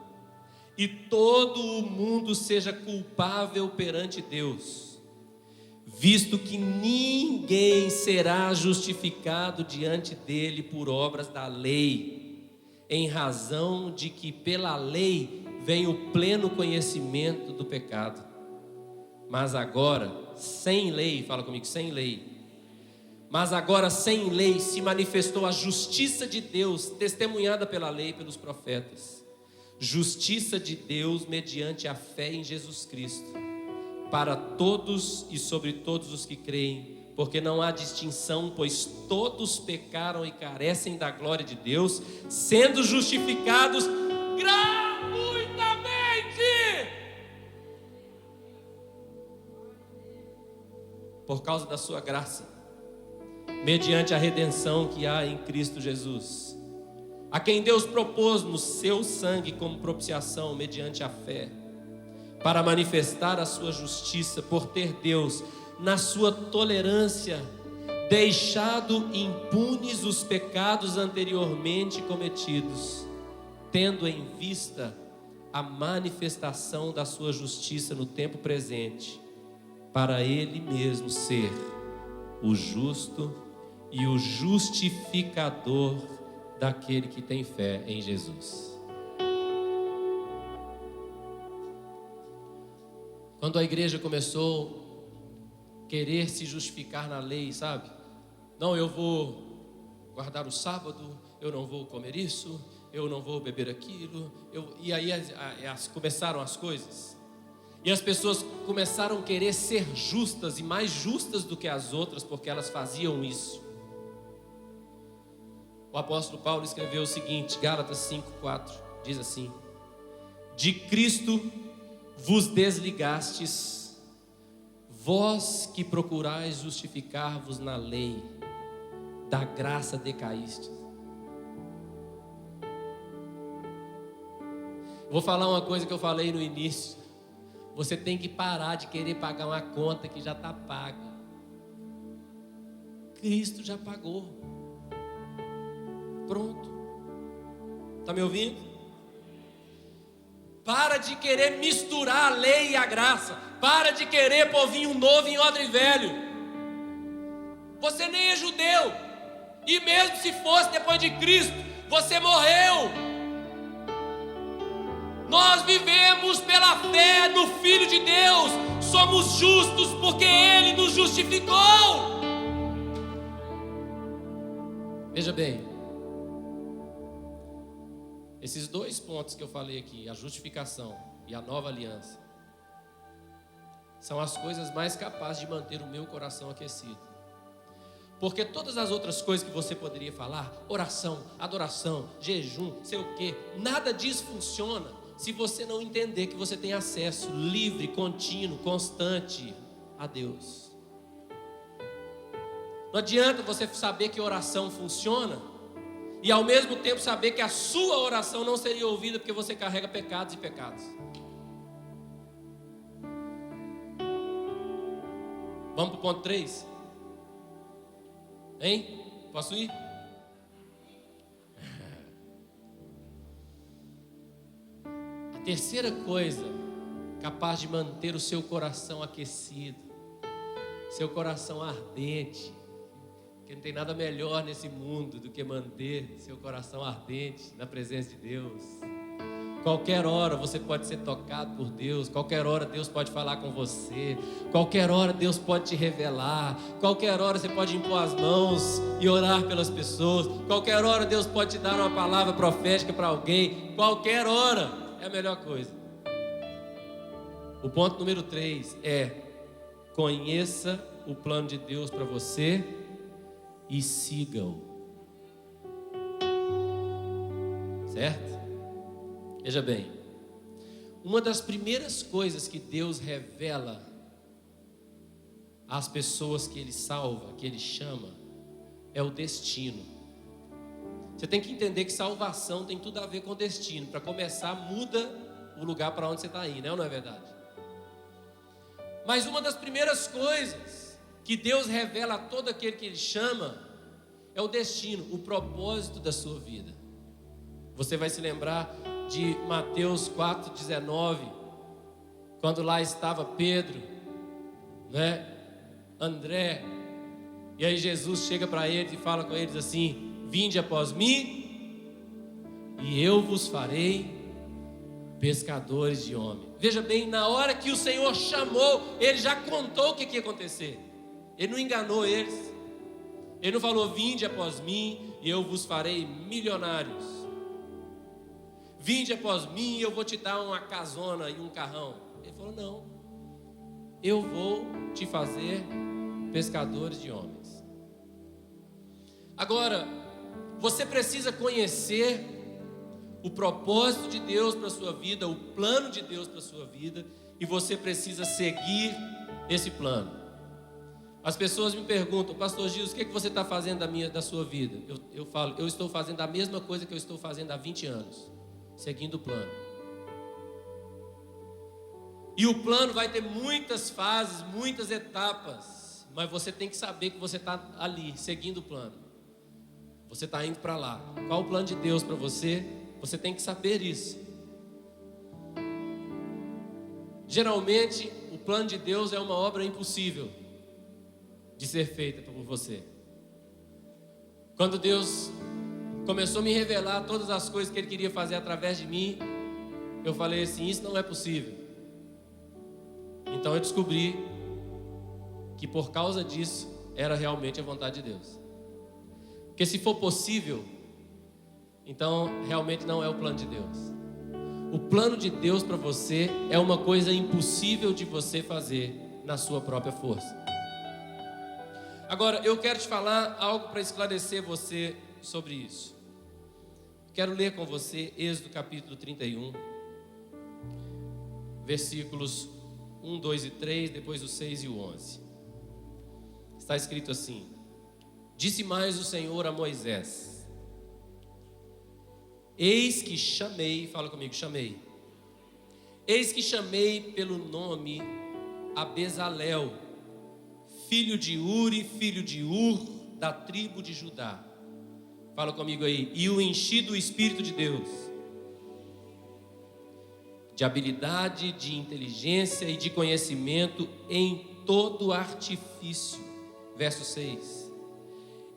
e todo o mundo seja culpável perante Deus, visto que ninguém será justificado diante dele por obras da lei, em razão de que pela lei vem o pleno conhecimento do pecado. Mas agora, sem lei, fala comigo, sem lei. Mas agora sem lei se manifestou a justiça de Deus, testemunhada pela lei e pelos profetas. Justiça de Deus mediante a fé em Jesus Cristo, para todos e sobre todos os que creem, porque não há distinção, pois todos pecaram e carecem da glória de Deus, sendo justificados gratuitamente por causa da sua graça, mediante a redenção que há em Cristo Jesus, a quem Deus propôs no seu sangue como propiciação mediante a fé, para manifestar a sua justiça, por ter Deus, na sua tolerância, deixado impunes os pecados anteriormente cometidos, tendo em vista a manifestação da sua justiça no tempo presente, para Ele mesmo ser o justo e o justificador daquele que tem fé em Jesus. Quando a igreja começou a querer se justificar na lei, sabe? Não, eu vou guardar o sábado, eu não vou comer isso, eu não vou beber aquilo. E aí começaram as coisas. E as pessoas começaram a querer ser justas e mais justas do que as outras, porque elas faziam isso. O apóstolo Paulo escreveu o seguinte, Gálatas 5:4, diz assim: de Cristo vos desligastes, vós que procurais justificar-vos na lei, da graça decaístes. Vou falar uma coisa que eu falei no início. Você tem que parar de querer pagar uma conta que já está paga. Cristo já pagou. Pronto. Está me ouvindo? Para de querer misturar a lei e a graça. Para de querer pôr vinho novo em odre velho. Você nem é judeu. E mesmo se fosse depois de Cristo, você morreu. Nós vivemos pela fé no Filho de Deus. Somos justos porque Ele nos justificou. Veja bem, esses dois pontos que eu falei aqui, a justificação e a nova aliança, são as coisas mais capazes de manter o meu coração aquecido. Porque todas as outras coisas que você poderia falar, oração, adoração, jejum, sei o quê, nada disso funciona se você não entender que você tem acesso livre, contínuo, constante a Deus. Não adianta você saber que oração funciona E ao mesmo tempo saber que a sua oração não seria ouvida porque você carrega pecados e pecados. Vamos para o ponto 3? Hein? Posso ir? A terceira coisa capaz de manter o seu coração aquecido, seu coração ardente, porque não tem nada melhor nesse mundo do que manter seu coração ardente na presença de Deus. Qualquer hora você pode ser tocado por Deus, qualquer hora Deus pode falar com você, qualquer hora Deus pode te revelar, qualquer hora você pode impor as mãos e orar pelas pessoas, qualquer hora Deus pode te dar uma palavra profética para alguém, qualquer hora é a melhor coisa. O ponto número 3 é: conheça o plano de Deus para você e siga-o. Certo? Veja bem, uma das primeiras coisas que Deus revela às pessoas que Ele salva, que Ele chama, é o destino. Você tem que entender que salvação tem tudo a ver com destino. Para começar, muda o lugar para onde você está indo, não é verdade? Mas uma das primeiras coisas que Deus revela a todo aquele que Ele chama é o destino, o propósito da sua vida. Você vai se lembrar de Mateus 4,19, quando lá estava Pedro, né? André, e aí Jesus chega para eles e fala com eles assim: vinde após mim e eu vos farei pescadores de homens. Veja bem, na hora que o Senhor chamou, Ele já contou o que ia acontecer. Ele não enganou eles. Ele não falou: vinde após mim e eu vos farei milionários. Vinde após mim e eu vou te dar uma casona e um carrão. Ele falou: não, eu vou te fazer pescadores de homens. Agora, você precisa conhecer o propósito de Deus para a sua vida, o plano de Deus para a sua vida, e você precisa seguir esse plano. As pessoas me perguntam: pastor Gil, o que você está fazendo da sua vida? Eu falo: eu estou fazendo a mesma coisa que eu estou fazendo há 20 anos, seguindo o plano. E o plano vai ter muitas fases, muitas etapas, mas você tem que saber que você está ali, seguindo o plano. Você está indo para lá. Qual o plano de Deus para você? Você tem que saber isso. Geralmente, o plano de Deus é uma obra impossível de ser feita por você. Quando Deus começou a me revelar todas as coisas que Ele queria fazer através de mim, eu falei assim: isso não é possível. Então eu descobri que por causa disso era realmente a vontade de Deus. Porque se for possível, então realmente não é o plano de Deus. O plano de Deus para você é uma coisa impossível de você fazer na sua própria força. Agora, eu quero te falar algo para esclarecer você sobre isso. Quero ler com você Êxodo capítulo 31, versículos 1, 2 e 3, depois o 6 e o 11. Está escrito assim: disse mais o Senhor a Moisés: eis que chamei, fala comigo, chamei. Eis que chamei pelo nome a Bezalel, filho de Uri, filho de Ur, da tribo de Judá. Fala comigo aí. E o enchi do Espírito de Deus, de habilidade, de inteligência e de conhecimento em todo artifício. Verso 6.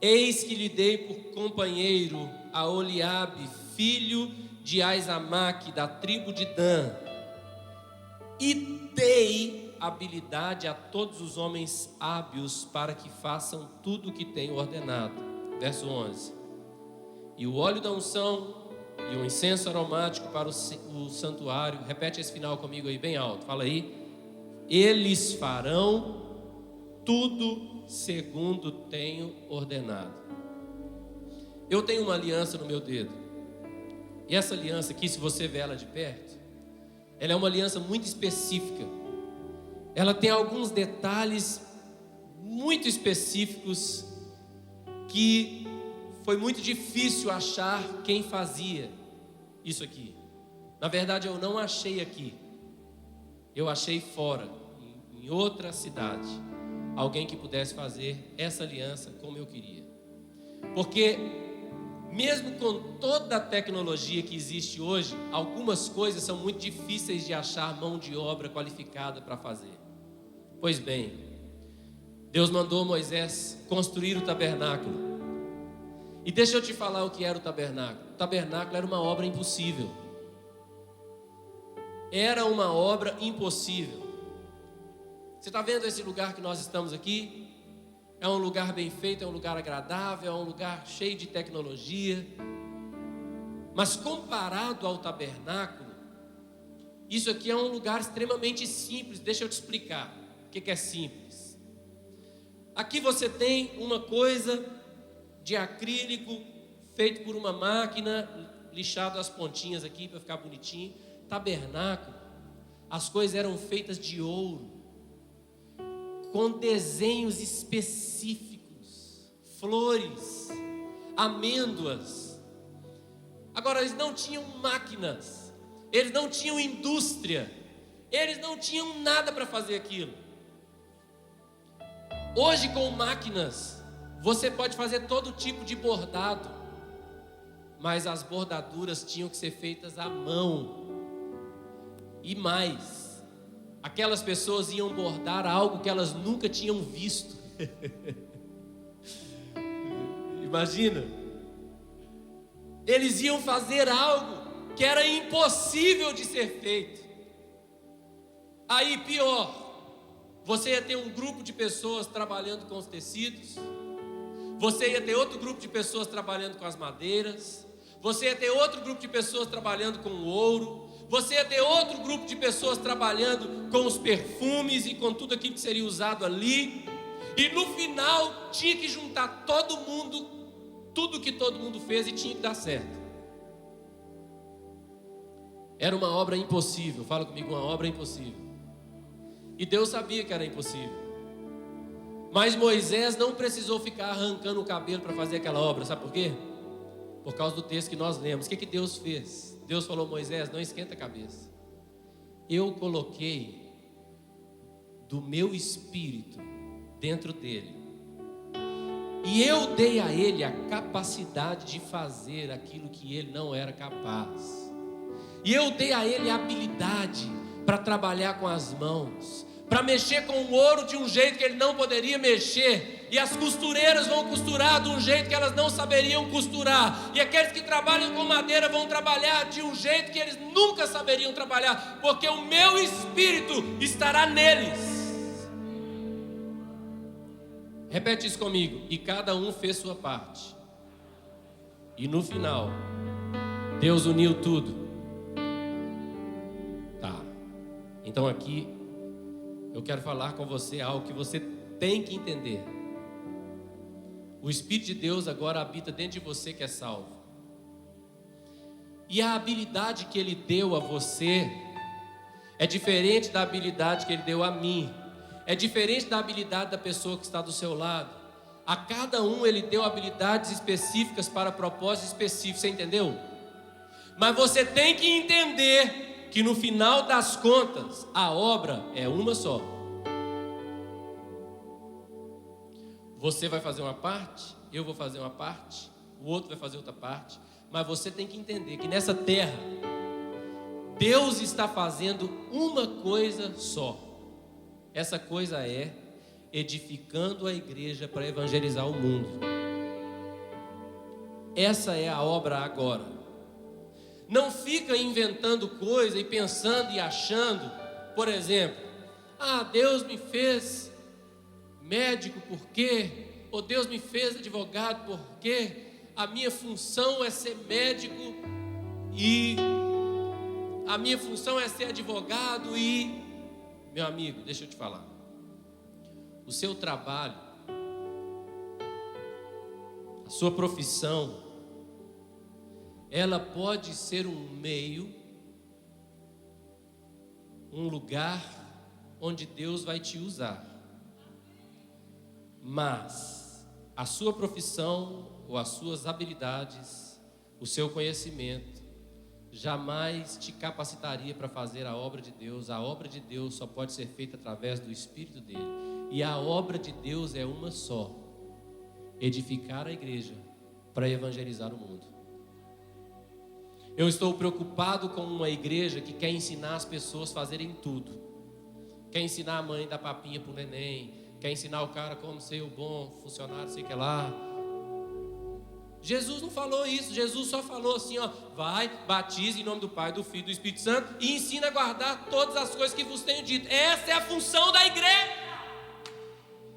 Eis que lhe dei por companheiro a Oliabe, filho de Aizamaque, da tribo de Dan, e dei habilidade a todos os homens hábeis para que façam tudo o que tenho ordenado. Verso 11. E o óleo da unção e o incenso aromático para o santuário. Repete esse final comigo aí bem alto, fala aí. Eles farão tudo segundo tenho ordenado. Eu tenho uma aliança no meu dedo, e essa aliança aqui, se você vê ela de perto, ela é uma aliança muito específica. Ela tem alguns detalhes muito específicos que foi muito difícil achar quem fazia isso aqui. Na verdade, eu não achei aqui. Eu achei fora, em outra cidade, alguém que pudesse fazer essa aliança como eu queria. Porque mesmo com toda a tecnologia que existe hoje, algumas coisas são muito difíceis de achar mão de obra qualificada para fazer. Pois bem, Deus mandou Moisés construir o tabernáculo. E deixa eu te falar o que era o tabernáculo. O tabernáculo era uma obra impossível. Era uma obra impossível. Você está vendo esse lugar que nós estamos aqui? É um lugar bem feito, é um lugar agradável, é um lugar cheio de tecnologia. Mas comparado ao tabernáculo, isso aqui é um lugar extremamente simples. Deixa eu te explicar o que é simples. Aqui você tem uma coisa de acrílico feito por uma máquina, lixado as pontinhas aqui para ficar bonitinho. Tabernáculo, as coisas eram feitas de ouro, com desenhos específicos, flores, amêndoas. Agora, eles não tinham máquinas, eles não tinham indústria, eles não tinham nada para fazer aquilo. Hoje, com máquinas, você pode fazer todo tipo de bordado, mas as bordaduras tinham que ser feitas à mão. E mais, aquelas pessoas iam bordar algo que elas nunca tinham visto. Imagina, eles iam fazer algo que era impossível de ser feito. Aí pior, você ia ter um grupo de pessoas trabalhando com os tecidos, você ia ter outro grupo de pessoas trabalhando com as madeiras, você ia ter outro grupo de pessoas trabalhando com o ouro, você ia ter outro grupo de pessoas trabalhando com os perfumes e com tudo aquilo que seria usado ali. E no final tinha que juntar todo mundo, tudo que todo mundo fez, e tinha que dar certo. Era uma obra impossível. Fala comigo, uma obra impossível. E Deus sabia que era impossível. Mas Moisés não precisou ficar arrancando o cabelo para fazer aquela obra. Sabe por quê? Por causa do texto que nós lemos. O que Deus fez? Deus falou: Moisés, não esquenta a cabeça. Eu coloquei do meu espírito dentro dele. E eu dei a ele a capacidade de fazer aquilo que ele não era capaz. E eu dei a ele a habilidade para trabalhar com as mãos, para mexer com o ouro de um jeito que ele não poderia mexer. E as costureiras vão costurar de um jeito que elas não saberiam costurar. E aqueles que trabalham com madeira vão trabalhar de um jeito que eles nunca saberiam trabalhar, porque o meu espírito estará neles. Repete isso comigo. E cada um fez sua parte. E no final, Deus uniu tudo. Tá. Então aqui eu quero falar com você algo que você tem que entender. O Espírito de Deus agora habita dentro de você que é salvo. E a habilidade que Ele deu a você é diferente da habilidade que Ele deu a mim. É diferente da habilidade da pessoa que está do seu lado. A cada um Ele deu habilidades específicas para propósitos específicos. Você entendeu? Mas você tem que entender que no final das contas a obra é uma só. Você vai fazer uma parte, eu vou fazer uma parte, o outro vai fazer outra parte. Mas você tem que entender que nessa terra Deus está fazendo uma coisa só. Essa coisa é edificando a igreja para evangelizar o mundo. Essa é a obra agora. Não fica inventando coisa e pensando e achando, por exemplo, Deus me fez médico porque, ou Deus me fez advogado porque a minha função é ser médico e a minha função é ser advogado e... Meu amigo, deixa eu te falar. O seu trabalho, a sua profissão, ela pode ser um meio, um lugar onde Deus vai te usar. Mas a sua profissão ou as suas habilidades, o seu conhecimento, jamais te capacitaria para fazer a obra de Deus. A obra de Deus só pode ser feita através do Espírito dele. E a obra de Deus é uma só: edificar a igreja para evangelizar o mundo. Eu estou preocupado com uma igreja que quer ensinar as pessoas a fazerem tudo. Quer ensinar a mãe a dar papinha para o neném, quer ensinar o cara como ser o bom funcionário, sei que lá. Jesus não falou isso. Jesus só falou assim, ó: vai, batize em nome do Pai, do Filho e do Espírito Santo e ensina a guardar todas as coisas que vos tenho dito. Essa é a função da igreja.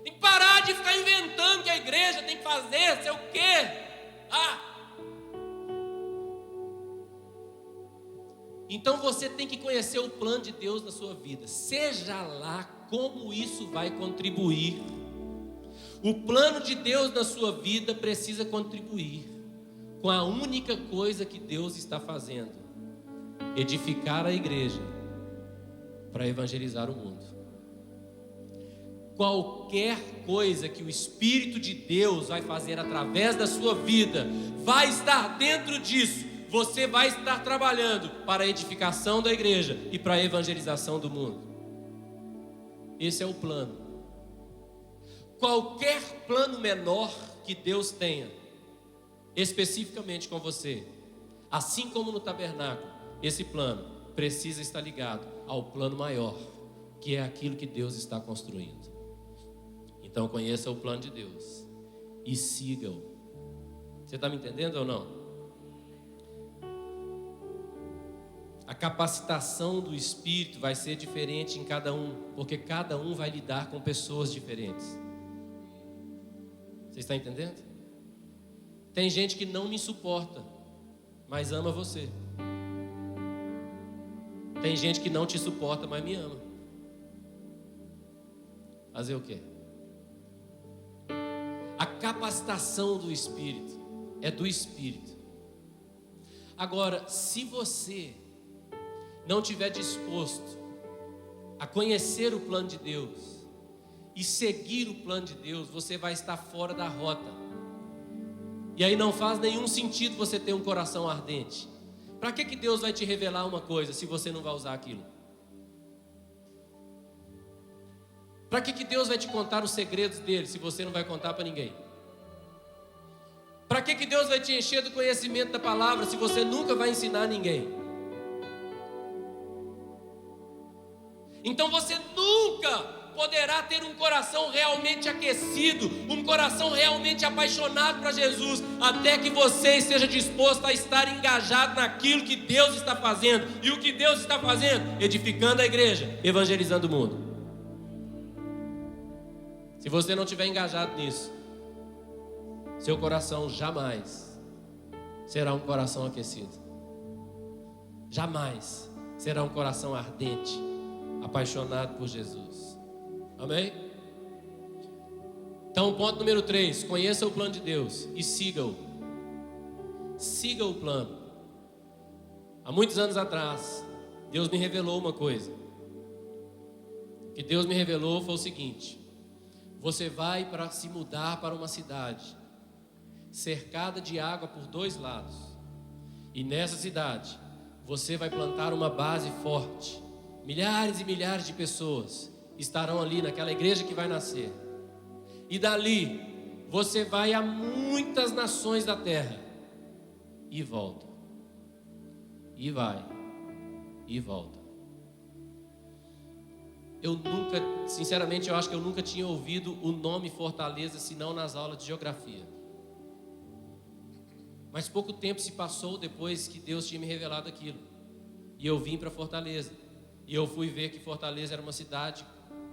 Tem que parar de ficar inventando que a igreja tem que fazer, sei o quê. Então você tem que conhecer o plano de Deus na sua vida. Seja lá como isso vai contribuir. O plano de Deus na sua vida precisa contribuir com a única coisa que Deus está fazendo: edificar a igreja para evangelizar o mundo. Qualquer coisa que o Espírito de Deus vai fazer através da sua vida vai estar dentro disso. Você vai estar trabalhando para a edificação da igreja e para a evangelização do mundo. Esse é o plano. Qualquer plano menor que Deus tenha, especificamente com você, assim como no tabernáculo, esse plano precisa estar ligado ao plano maior, que é aquilo que Deus está construindo. Então conheça o plano de Deus e siga-o. Você está me entendendo ou não? A capacitação do Espírito vai ser diferente em cada um, porque cada um vai lidar com pessoas diferentes. Você está entendendo? Tem gente que não me suporta, mas ama você. Tem gente que não te suporta, mas me ama. Fazer o quê? A capacitação do Espírito é do Espírito. Agora, se você não estiver disposto a conhecer o plano de Deus e seguir o plano de Deus, você vai estar fora da rota. E aí não faz nenhum sentido você ter um coração ardente. Para que Deus vai te revelar uma coisa se você não vai usar aquilo? Para que Deus vai te contar os segredos dele se você não vai contar para ninguém? Para que Deus vai te encher do conhecimento da palavra se você nunca vai ensinar ninguém? Então você nunca poderá ter um coração realmente aquecido, um coração realmente apaixonado para Jesus, até que você esteja disposto a estar engajado naquilo que Deus está fazendo. E o que Deus está fazendo? Edificando a igreja, evangelizando o mundo. Se você não estiver engajado nisso, seu coração jamais será um coração aquecido. Jamais será um coração ardente, apaixonado por Jesus. Amém? Então, ponto número 3: conheça o plano de Deus e siga-o. Siga o plano. Há muitos anos atrás, Deus me revelou uma coisa. O que Deus me revelou foi o seguinte: você vai para se mudar para uma cidade cercada de água por 2 lados. E nessa cidade, você vai plantar uma base forte. Milhares e milhares de pessoas estarão ali naquela igreja que vai nascer. E dali, você vai a muitas nações da terra. E volta. E vai. E volta. Sinceramente, eu acho que eu nunca tinha ouvido o nome Fortaleza, senão nas aulas de geografia. Mas pouco tempo se passou depois que Deus tinha me revelado aquilo. E eu vim para Fortaleza. E eu fui ver que Fortaleza era uma cidade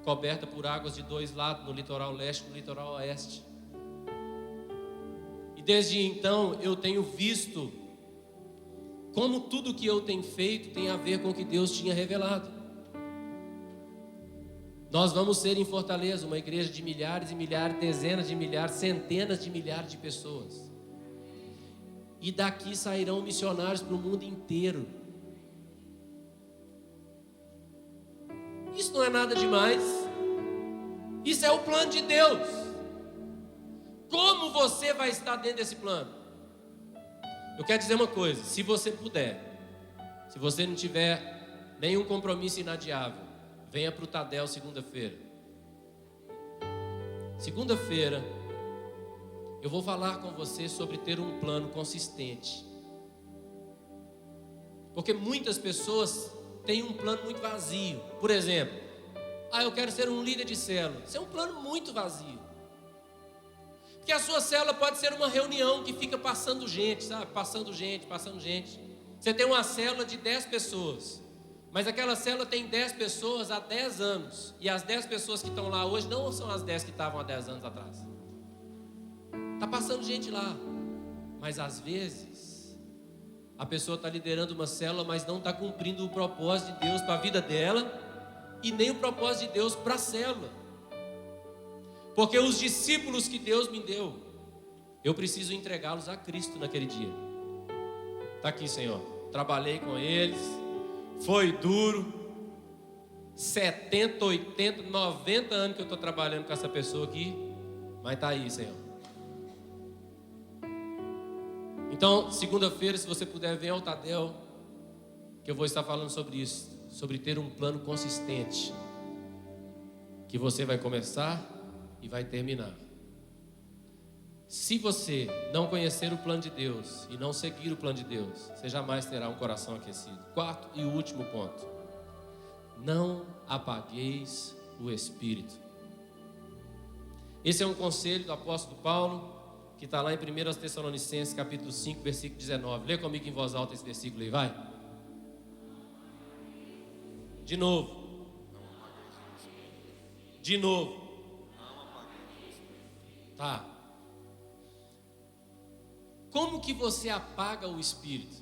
coberta por águas de 2 lados, no litoral leste e no litoral oeste. E desde então eu tenho visto como tudo que eu tenho feito tem a ver com o que Deus tinha revelado. Nós vamos ser em Fortaleza uma igreja de milhares e milhares, dezenas de milhares, centenas de milhares de pessoas. E daqui sairão missionários para o mundo inteiro. Isso não é nada demais. Isso é o plano de Deus. Como você vai estar dentro desse plano? Eu quero dizer uma coisa: se você puder, se você não tiver nenhum compromisso inadiável, venha para o Tadel segunda-feira. Segunda-feira eu vou falar com você sobre ter um plano consistente. Porque muitas pessoas têm um plano muito vazio. Por exemplo, eu quero ser um líder de célula. Isso é um plano muito vazio. Porque a sua célula pode ser uma reunião que fica passando gente, sabe? Passando gente. Você tem uma célula de 10 pessoas, mas aquela célula tem 10 pessoas há 10 anos. E as 10 pessoas que estão lá hoje não são as 10 que estavam há 10 anos atrás. Está passando gente lá. Mas às vezes a pessoa está liderando uma célula, mas não está cumprindo o propósito de Deus para a vida dela e nem o propósito de Deus para a célula. Porque os discípulos que Deus me deu, eu preciso entregá-los a Cristo naquele dia. Está aqui, Senhor. Trabalhei com eles, foi duro. 70, 80, 90 anos que eu estou trabalhando com essa pessoa aqui, mas está aí, Senhor. Então, segunda-feira, se você puder, venha ao Tadel, que eu vou estar falando sobre isso, sobre ter um plano consistente, que você vai começar e vai terminar. Se você não conhecer o plano de Deus e não seguir o plano de Deus, você jamais terá um coração aquecido. Quarto e último ponto: não apagueis o Espírito. Esse é um conselho do apóstolo Paulo, que está lá em 1 Tessalonicenses, capítulo 5, versículo 19. Lê comigo em voz alta esse versículo aí, vai. De novo. Tá. Como que você apaga o Espírito?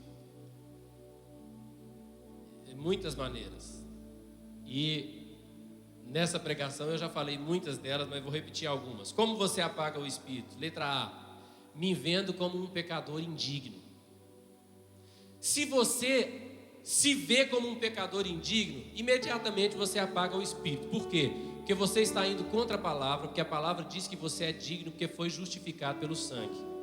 De muitas maneiras. E nessa pregação eu já falei muitas delas, mas vou repetir algumas. Como você apaga o Espírito? Letra A: me vendo como um pecador indigno. Se você se vê como um pecador indigno, imediatamente você apaga o Espírito. Por quê? Porque você está indo contra a palavra, porque a palavra diz que você é digno, porque foi justificado pelo sangue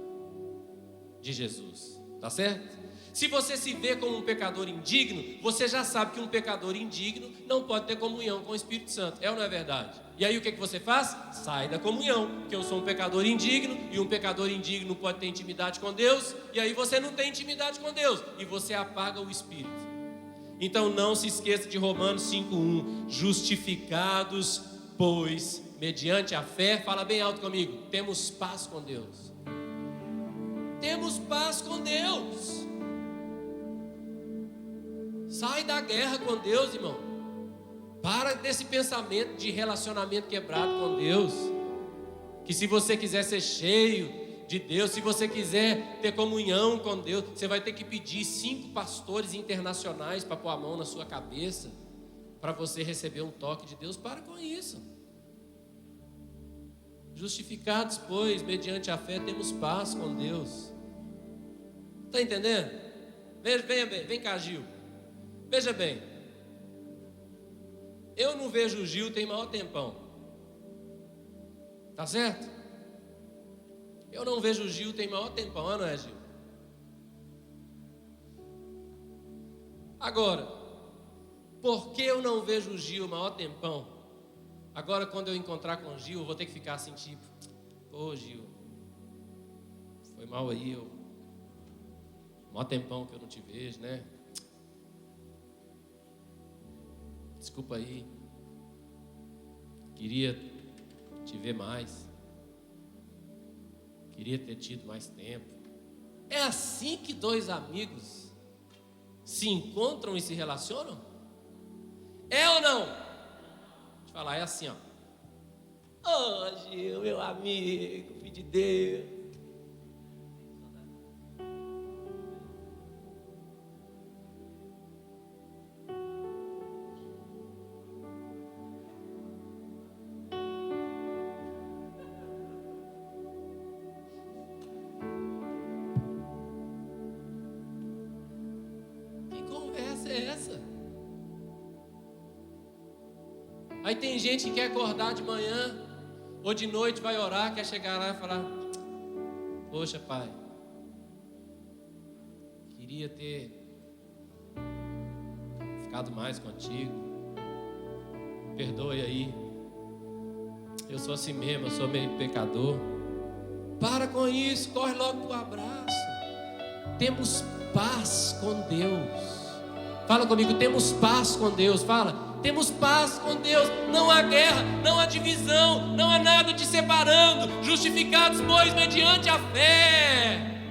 de Jesus. Tá certo? Se você se vê como um pecador indigno, você já sabe que um pecador indigno não pode ter comunhão com o Espírito Santo. É ou não é verdade? E aí o que você faz? Sai da comunhão, porque eu sou um pecador indigno, e um pecador indigno não pode ter intimidade com Deus, e aí você não tem intimidade com Deus, e você apaga o Espírito. Então não se esqueça de Romanos 5:1, justificados, pois, mediante a fé, fala bem alto comigo, temos paz com Deus. Temos paz com Deus. Sai da guerra com Deus, irmão. Para desse pensamento de relacionamento quebrado com Deus. Que se você quiser ser cheio de Deus, se você quiser ter comunhão com Deus, você vai ter que pedir 5 pastores internacionais para pôr a mão na sua cabeça, para você receber um toque de Deus. Para com isso. Justificados, pois, mediante a fé, temos paz com Deus. Está entendendo? Venha bem, vem cá, Gil. Veja bem, eu não vejo o Gil tem maior tempão. Tá certo? Eu não vejo o Gil tem maior tempão, não é, Gil? Agora, por que eu não vejo o Gil maior tempão? Agora, quando eu encontrar com o Gil, eu vou ter que ficar assim, tipo, pô, Gil, foi mal aí, maior tempão que eu não te vejo, né? Desculpa aí, queria te ver mais, queria ter tido mais tempo. É assim que 2 amigos se encontram e se relacionam? É ou não? Deixa eu falar, é assim, ó. Ô, Gil, meu amigo, filho de Deus. Aí tem gente que quer acordar de manhã ou de noite, vai orar, quer chegar lá e falar: Poxa, Pai, queria ter ficado mais contigo. Perdoe aí. Eu sou assim mesmo, eu sou meio pecador. Para com isso, corre logo pro abraço. Temos paz com Deus. Fala comigo, temos paz com Deus. Fala, temos paz com Deus. Não há guerra, não há divisão, não há nada te separando. Justificados, pois, mediante a fé.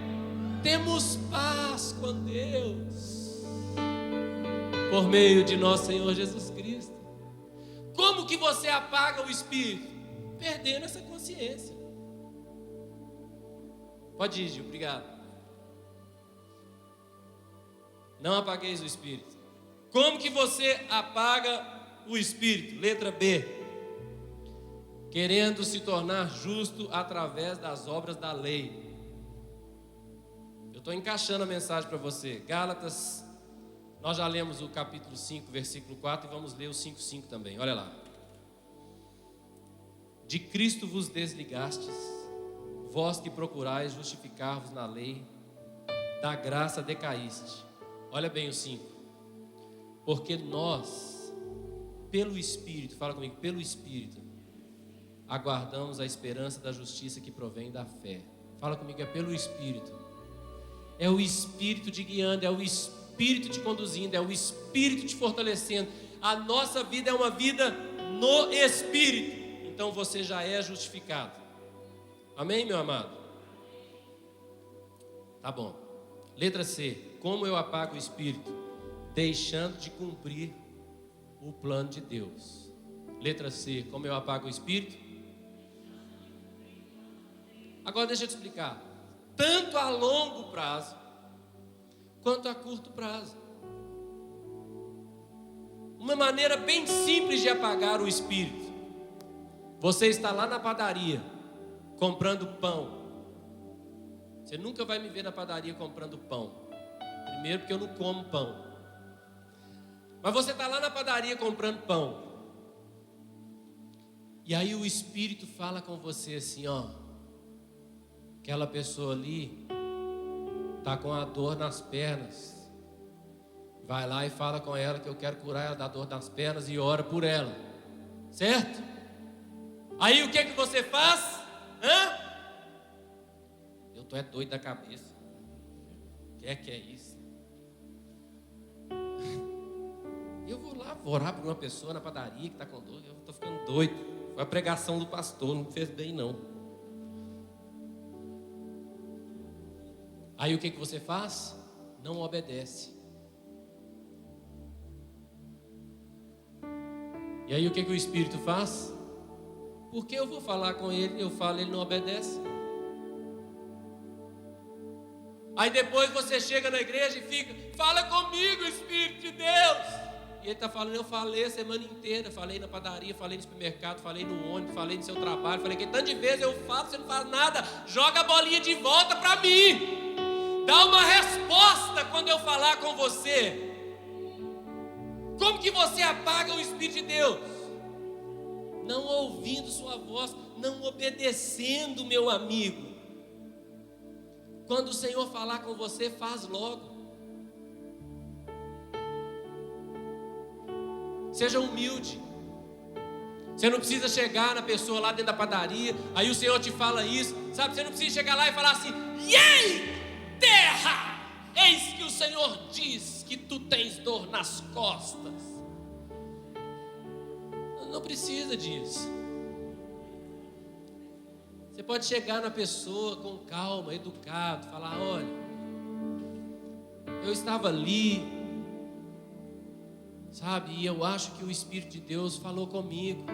Temos paz com Deus por meio de nosso Senhor Jesus Cristo. Como que você apaga o Espírito? Perdendo essa consciência. Pode ir, Gil, obrigado. Não apagueis o Espírito. Como que você apaga o Espírito? Letra B. Querendo se tornar justo através das obras da lei. Eu estou encaixando a mensagem para você. Gálatas, nós já lemos o capítulo 5, versículo 4, e vamos ler o 5:5 também. Olha lá. De Cristo vos desligastes, vós que procurais justificar-vos na lei, da graça decaíste. Olha bem o 5. Porque nós, pelo Espírito, fala comigo, pelo Espírito, aguardamos a esperança da justiça que provém da fé. Fala comigo, é pelo Espírito. É o Espírito te guiando, é o Espírito te conduzindo, é o Espírito te fortalecendo. A nossa vida é uma vida no Espírito. Então você já é justificado. Amém, meu amado? Tá bom. Letra C. Como eu apago o Espírito? Deixando de cumprir o plano de Deus. Letra C. Como eu apago o Espírito? Agora deixa eu te explicar. Tanto a longo prazo quanto a curto prazo. Uma maneira bem simples de apagar o Espírito. Você está lá na padaria comprando pão. Você nunca vai me ver na padaria comprando pão. Primeiro porque eu não como pão. Mas você está lá na padaria comprando pão. E aí o Espírito fala com você assim, ó. Aquela pessoa ali está com a dor nas pernas. Vai lá e fala com ela que eu quero curar ela da dor nas pernas e ora por ela. Certo? Aí o que você faz? Eu tô doido da cabeça. O que é isso? Eu vou lá, vou orar por uma pessoa na padaria que está com dor. Eu estou ficando doido. Foi a pregação do pastor, não fez bem não. Aí o que você faz? Não obedece. E aí o que o Espírito faz? Porque eu vou falar com ele, eu falo, ele não obedece. Aí depois você chega na igreja e fica, fala comigo, Espírito de Deus. E ele está falando, eu falei a semana inteira, falei na padaria, falei no supermercado, falei no ônibus, falei no seu trabalho, falei que tanto de vezes eu falo, você não faz nada, joga a bolinha de volta para mim. Dá uma resposta quando eu falar com você. Como que você apaga o Espírito de Deus? Não ouvindo sua voz, não obedecendo, meu amigo. Quando o Senhor falar com você, faz logo. Seja humilde. Você não precisa chegar na pessoa lá dentro da padaria, aí o Senhor te fala isso, sabe? Você não precisa chegar lá e falar assim: ei, terra, eis que o Senhor diz que tu tens dor nas costas. Não precisa disso. Você pode chegar na pessoa com calma, educado, falar: olha, eu estava ali, sabe, e eu acho que o Espírito de Deus falou comigo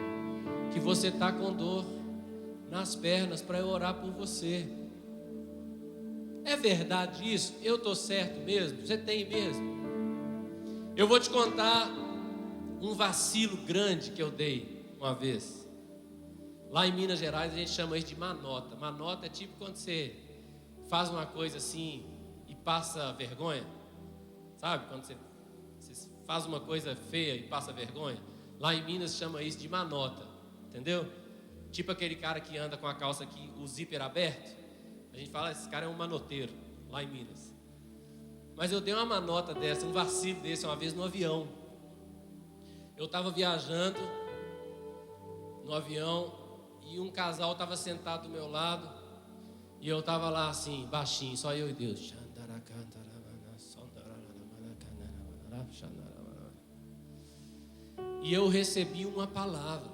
que você está com dor nas pernas para eu orar por você. É verdade isso? Eu estou certo mesmo? Você tem mesmo? Eu vou te contar um vacilo grande que eu dei uma vez. Lá em Minas Gerais a gente chama isso de manota. Manota é tipo quando você faz uma coisa assim e passa vergonha. Sabe? Quando você faz uma coisa feia e passa vergonha. Lá em Minas chama isso de manota. Entendeu? Tipo aquele cara que anda com a calça aqui, o zíper aberto. A gente fala, esse cara é um manoteiro, lá em Minas. Mas eu dei uma manota dessa, um vacilo desse uma vez no avião. Eu estava viajando no avião e um casal estava sentado do meu lado e eu estava lá assim, baixinho, só eu e Deus. E eu recebi uma palavra.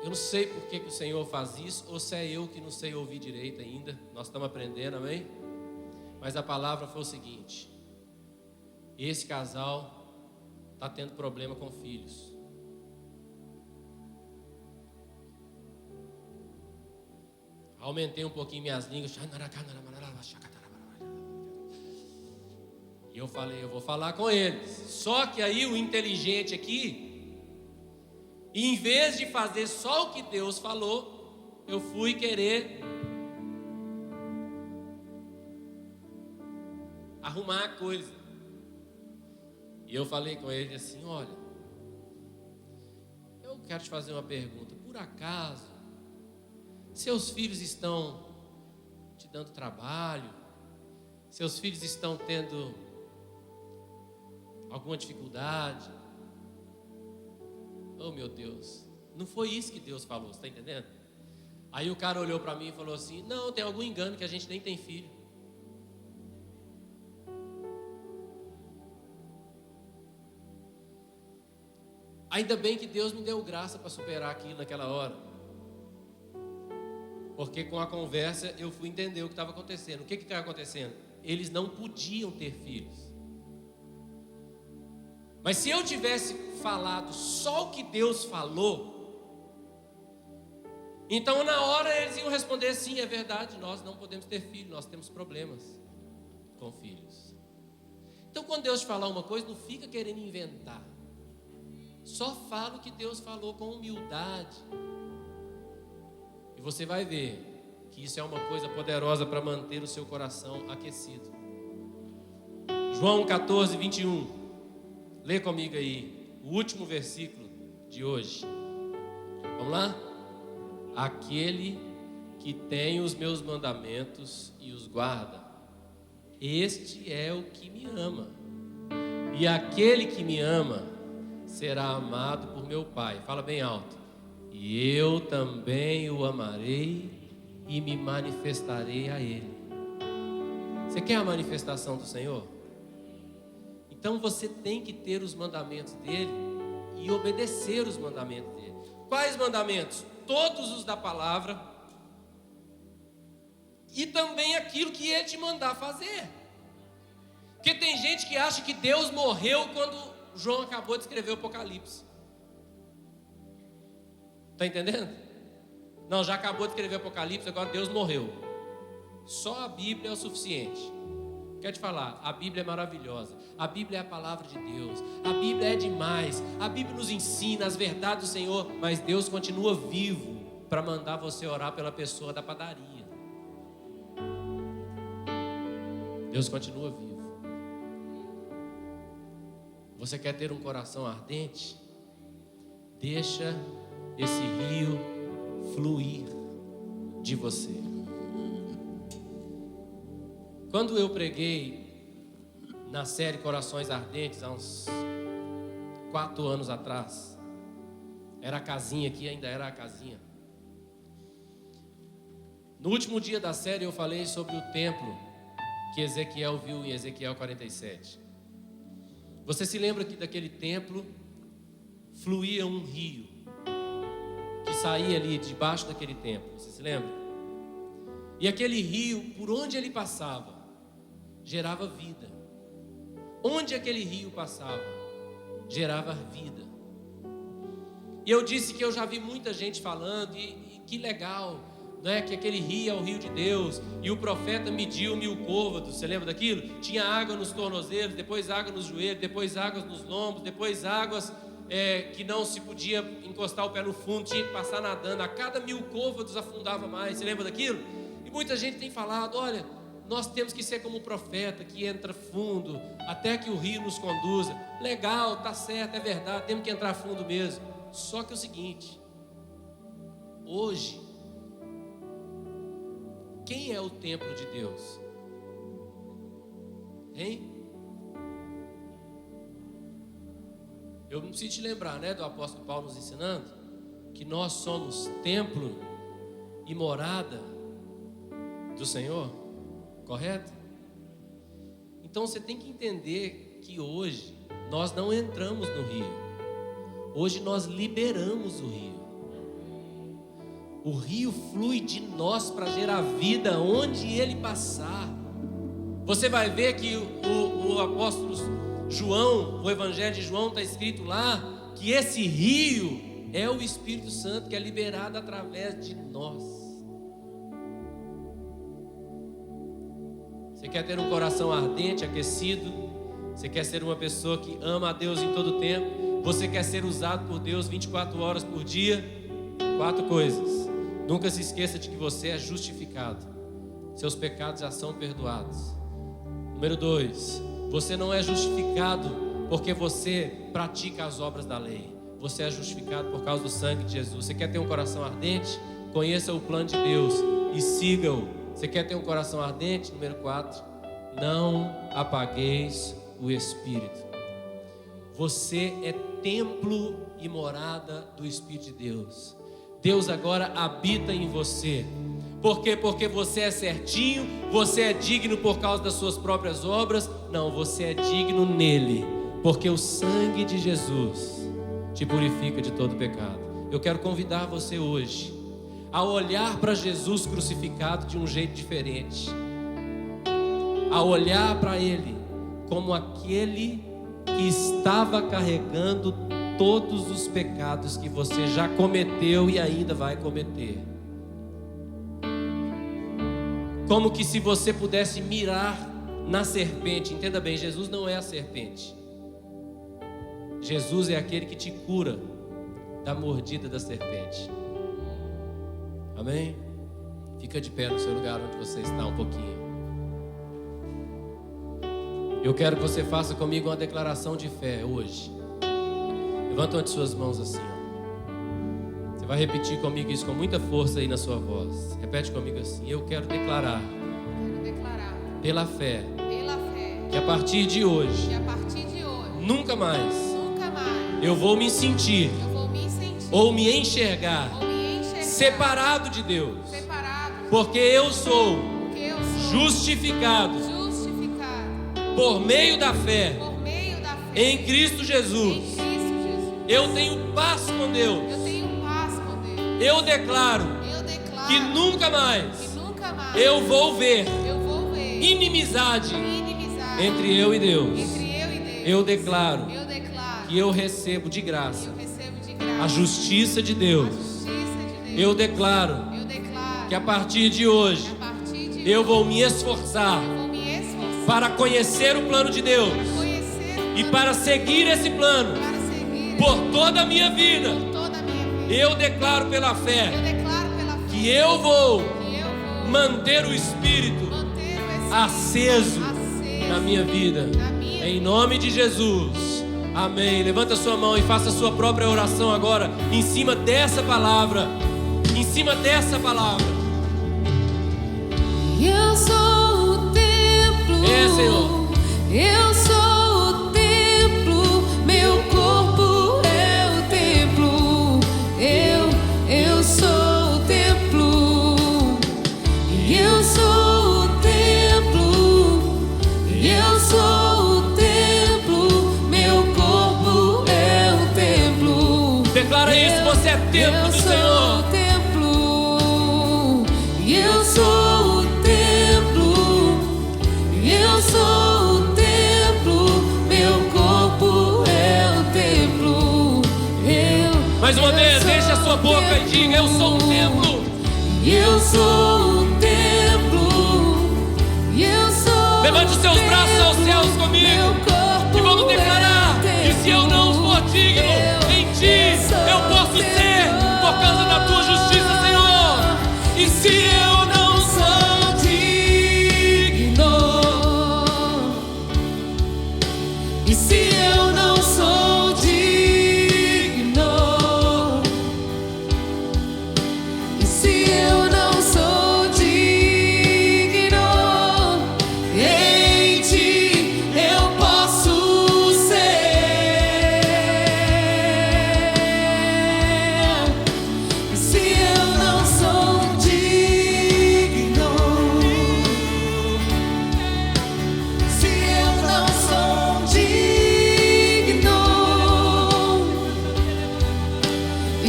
Eu não sei por que o Senhor faz isso, ou se é eu que não sei ouvir direito ainda. Nós estamos aprendendo, amém? Mas a palavra foi o seguinte: esse casal está tendo problema com filhos. Aumentei um pouquinho minhas línguas. E eu falei, eu vou falar com eles. Só que aí o inteligente aqui, em vez de fazer só o que Deus falou, eu fui querer arrumar a coisa. E eu falei com ele assim: olha, eu quero te fazer uma pergunta. Por acaso seus filhos estão te dando trabalho? Seus filhos estão tendo alguma dificuldade? Oh, meu Deus, não foi isso que Deus falou, você está entendendo? Aí o cara olhou para mim e falou assim: não, tem algum engano que a gente nem tem filho. Ainda bem que Deus me deu graça para superar aquilo naquela hora, porque com a conversa eu fui entender o que estava acontecendo. O que estava acontecendo? Eles não podiam ter filhos. Mas se eu tivesse falado só o que Deus falou, então na hora eles iam responder: sim, é verdade, nós não podemos ter filhos, nós temos problemas com filhos. Então quando Deus te falar uma coisa, não fica querendo inventar. Só fala o que Deus falou com humildade. E você vai ver que isso é uma coisa poderosa para manter o seu coração aquecido. João 14, 21. Lê comigo aí o último versículo de hoje. Vamos lá? Aquele que tem os meus mandamentos e os guarda, este é o que me ama. E aquele que me ama será amado por meu Pai. Fala bem alto. E eu também o amarei e me manifestarei a ele. Você quer a manifestação do Senhor? Então você tem que ter os mandamentos dele e obedecer os mandamentos dele. Quais mandamentos? Todos os da palavra e também aquilo que ele te mandar fazer. Porque tem gente que acha que Deus morreu quando João acabou de escrever o Apocalipse. Está entendendo? Não, já acabou de escrever o Apocalipse, agora Deus morreu. Só a Bíblia é o suficiente. Quero te falar, a Bíblia é maravilhosa. A Bíblia é a palavra de Deus. A Bíblia é demais. A Bíblia nos ensina as verdades do Senhor. Mas Deus continua vivo para mandar você orar pela pessoa da padaria. Deus continua vivo. Você quer ter um coração ardente? Deixa esse rio fluir de você. Quando eu preguei na série Corações Ardentes, há uns 4 anos atrás, era a casinha aqui, ainda era a casinha. No último dia da série eu falei sobre o templo que Ezequiel viu em Ezequiel 47. Você se lembra que daquele templo fluía um rio que saía ali debaixo daquele templo? Você se lembra? E aquele rio, por onde ele passava, gerava vida. Onde aquele rio passava, gerava vida. E eu disse que eu já vi muita gente falando, e que legal, né? Que aquele rio é o rio de Deus, e o profeta mediu 1000 côvados. Você lembra daquilo? Tinha água nos tornozelos, depois água nos joelhos, depois águas nos lombos, depois águas que não se podia encostar o pé no fundo, tinha que passar nadando. A cada 1000 côvados afundava mais. Você lembra daquilo? E muita gente tem falado: olha, nós temos que ser como o profeta, que entra fundo até que o rio nos conduza. Legal, tá certo, é verdade, temos que entrar fundo mesmo. Só que é o seguinte: hoje Quem é o templo de Deus? Hein? Eu não preciso te lembrar, né, do apóstolo Paulo nos ensinando que nós somos templo e morada do Senhor, correto? Então você tem que entender que hoje nós não entramos no rio, hoje nós liberamos o rio. O rio flui de nós para gerar vida onde ele passar. Você vai ver que o apóstolo João, o evangelho de João, está escrito lá que esse rio é o Espírito Santo que é liberado através de nós. Você quer ter um coração ardente, aquecido? Você quer ser uma pessoa que ama a Deus em todo o tempo? Você quer ser usado por Deus 24 horas por dia? 4 coisas. Nunca se esqueça de que você é justificado. Seus pecados já são perdoados. Número 2, você não é justificado porque você pratica as obras da lei. Você é justificado por causa do sangue de Jesus. Você quer ter um coração ardente? Conheça o plano de Deus e siga-o. Você quer ter um coração ardente? Número 4, não apagueis o Espírito. Você é templo e morada do Espírito de Deus. Deus agora habita em você. Por quê? Porque você é certinho, você é digno por causa das suas próprias obras. Não, você é digno nele, porque o sangue de Jesus te purifica de todo pecado. Eu quero convidar você hoje a olhar para Jesus crucificado de um jeito diferente, a olhar para ele como aquele que estava carregando todos os pecados que você já cometeu e ainda vai cometer. Como que se você pudesse mirar na serpente. Entenda bem, Jesus não é a serpente. Jesus é aquele que te cura da mordida da serpente. Amém? Fica de pé no seu lugar onde você está um pouquinho. Eu quero que você faça comigo uma declaração de fé hoje. Levanta uma de suas mãos assim, ó. Você vai repetir comigo isso com muita força aí na sua voz. Repete comigo assim: eu quero declarar, pela fé, que a partir de hoje, nunca mais eu vou me sentir ou me enxergar separado de Deus, porque eu sou justificado por meio da fé em Cristo Jesus. Eu tenho paz com Deus. Eu declaro que nunca mais eu vou ver inimizade entre eu e Deus. Eu declaro que eu recebo de graça a justiça de Deus. Eu declaro que a partir de hoje eu vou me esforçar para conhecer o plano de Deus e para seguir esse plano por toda a minha vida. Eu declaro pela fé que eu vou manter o Espírito aceso na minha vida, em nome de Jesus. Amém. Levanta sua mão e faça a sua própria oração agora, em cima dessa palavra. Em cima dessa palavra. Eu sou o templo. Senhor. Eu sou o templo. Meu corpo é o templo. Eu sou o templo. Eu sou o templo. Eu sou o templo. Meu corpo é o templo. Declara isso, você é templo do Senhor. Eu sou o templo, eu sou o templo, meu corpo é o templo. Mais uma vez, enche a sua boca e diga: eu sou um templo. Eu sou o templo, eu sou. Levante os seus braços aos céus comigo e vamos declarar que se eu não for digno em ti, eu posso ser por causa da tua justiça, Senhor. E se eu não sou digno, e se eu não sou digno, e se eu não sou digno,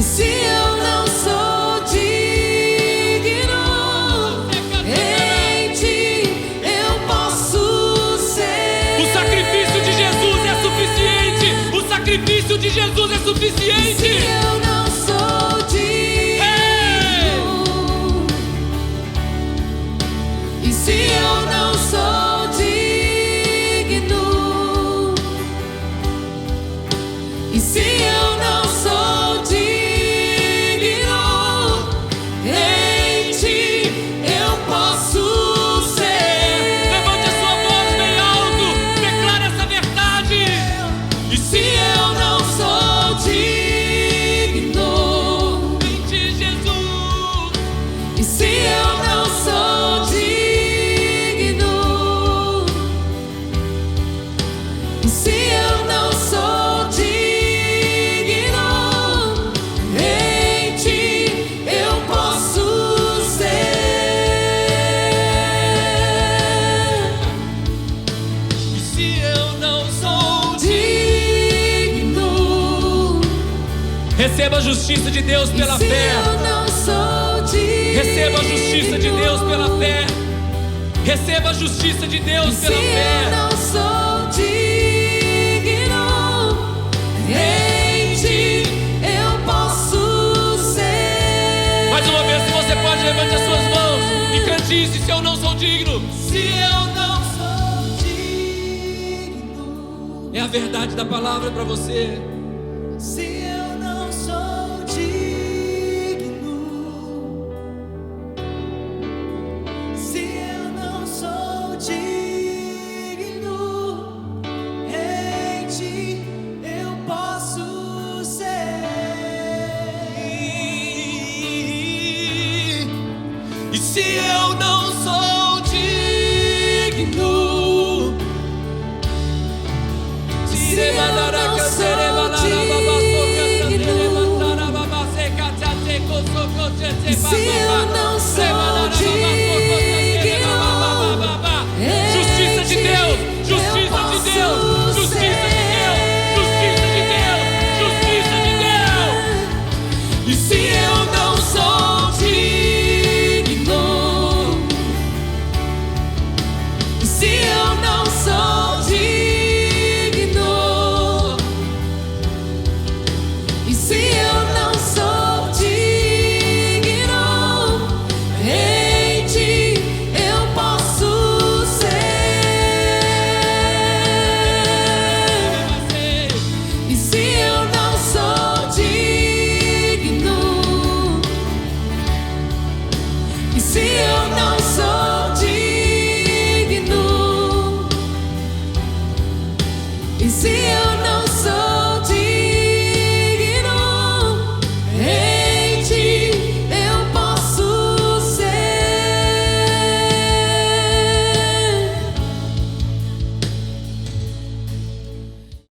se eu não sou digno, em ti eu posso ser. O sacrifício de Jesus é suficiente. O sacrifício de Jesus é suficiente. Se eu não sou digno, e se eu não sou digno, e se eu não sou digno, em ti eu posso ser. Levante a sua voz bem alto, declare essa verdade. E se eu não sou digno, Em ti, Jesus. e se eu não sou digno, e se eu não sou digno, em ti eu posso ser. E se eu não sou Digno, receba a justiça de Deus pela se fé. eu não sou digno, Receba a justiça de Deus pela fé. Receba a justiça de Deus se pela eu fé. não sou digno, em ti eu posso ser. Mais uma vez, se você pode, levante as suas mãos e cante isso. Se eu não sou digno, Se eu não sou digno, é a verdade da palavra para você. se eu não sou digno, se eu não sou digno, em ti eu posso ser. E se eu não sou digno, Se eu não sou digno, se eu não sou digno, justiça de Deus, justiça de Deus, justiça de Deus, justiça de Deus, justiça de Deus. e se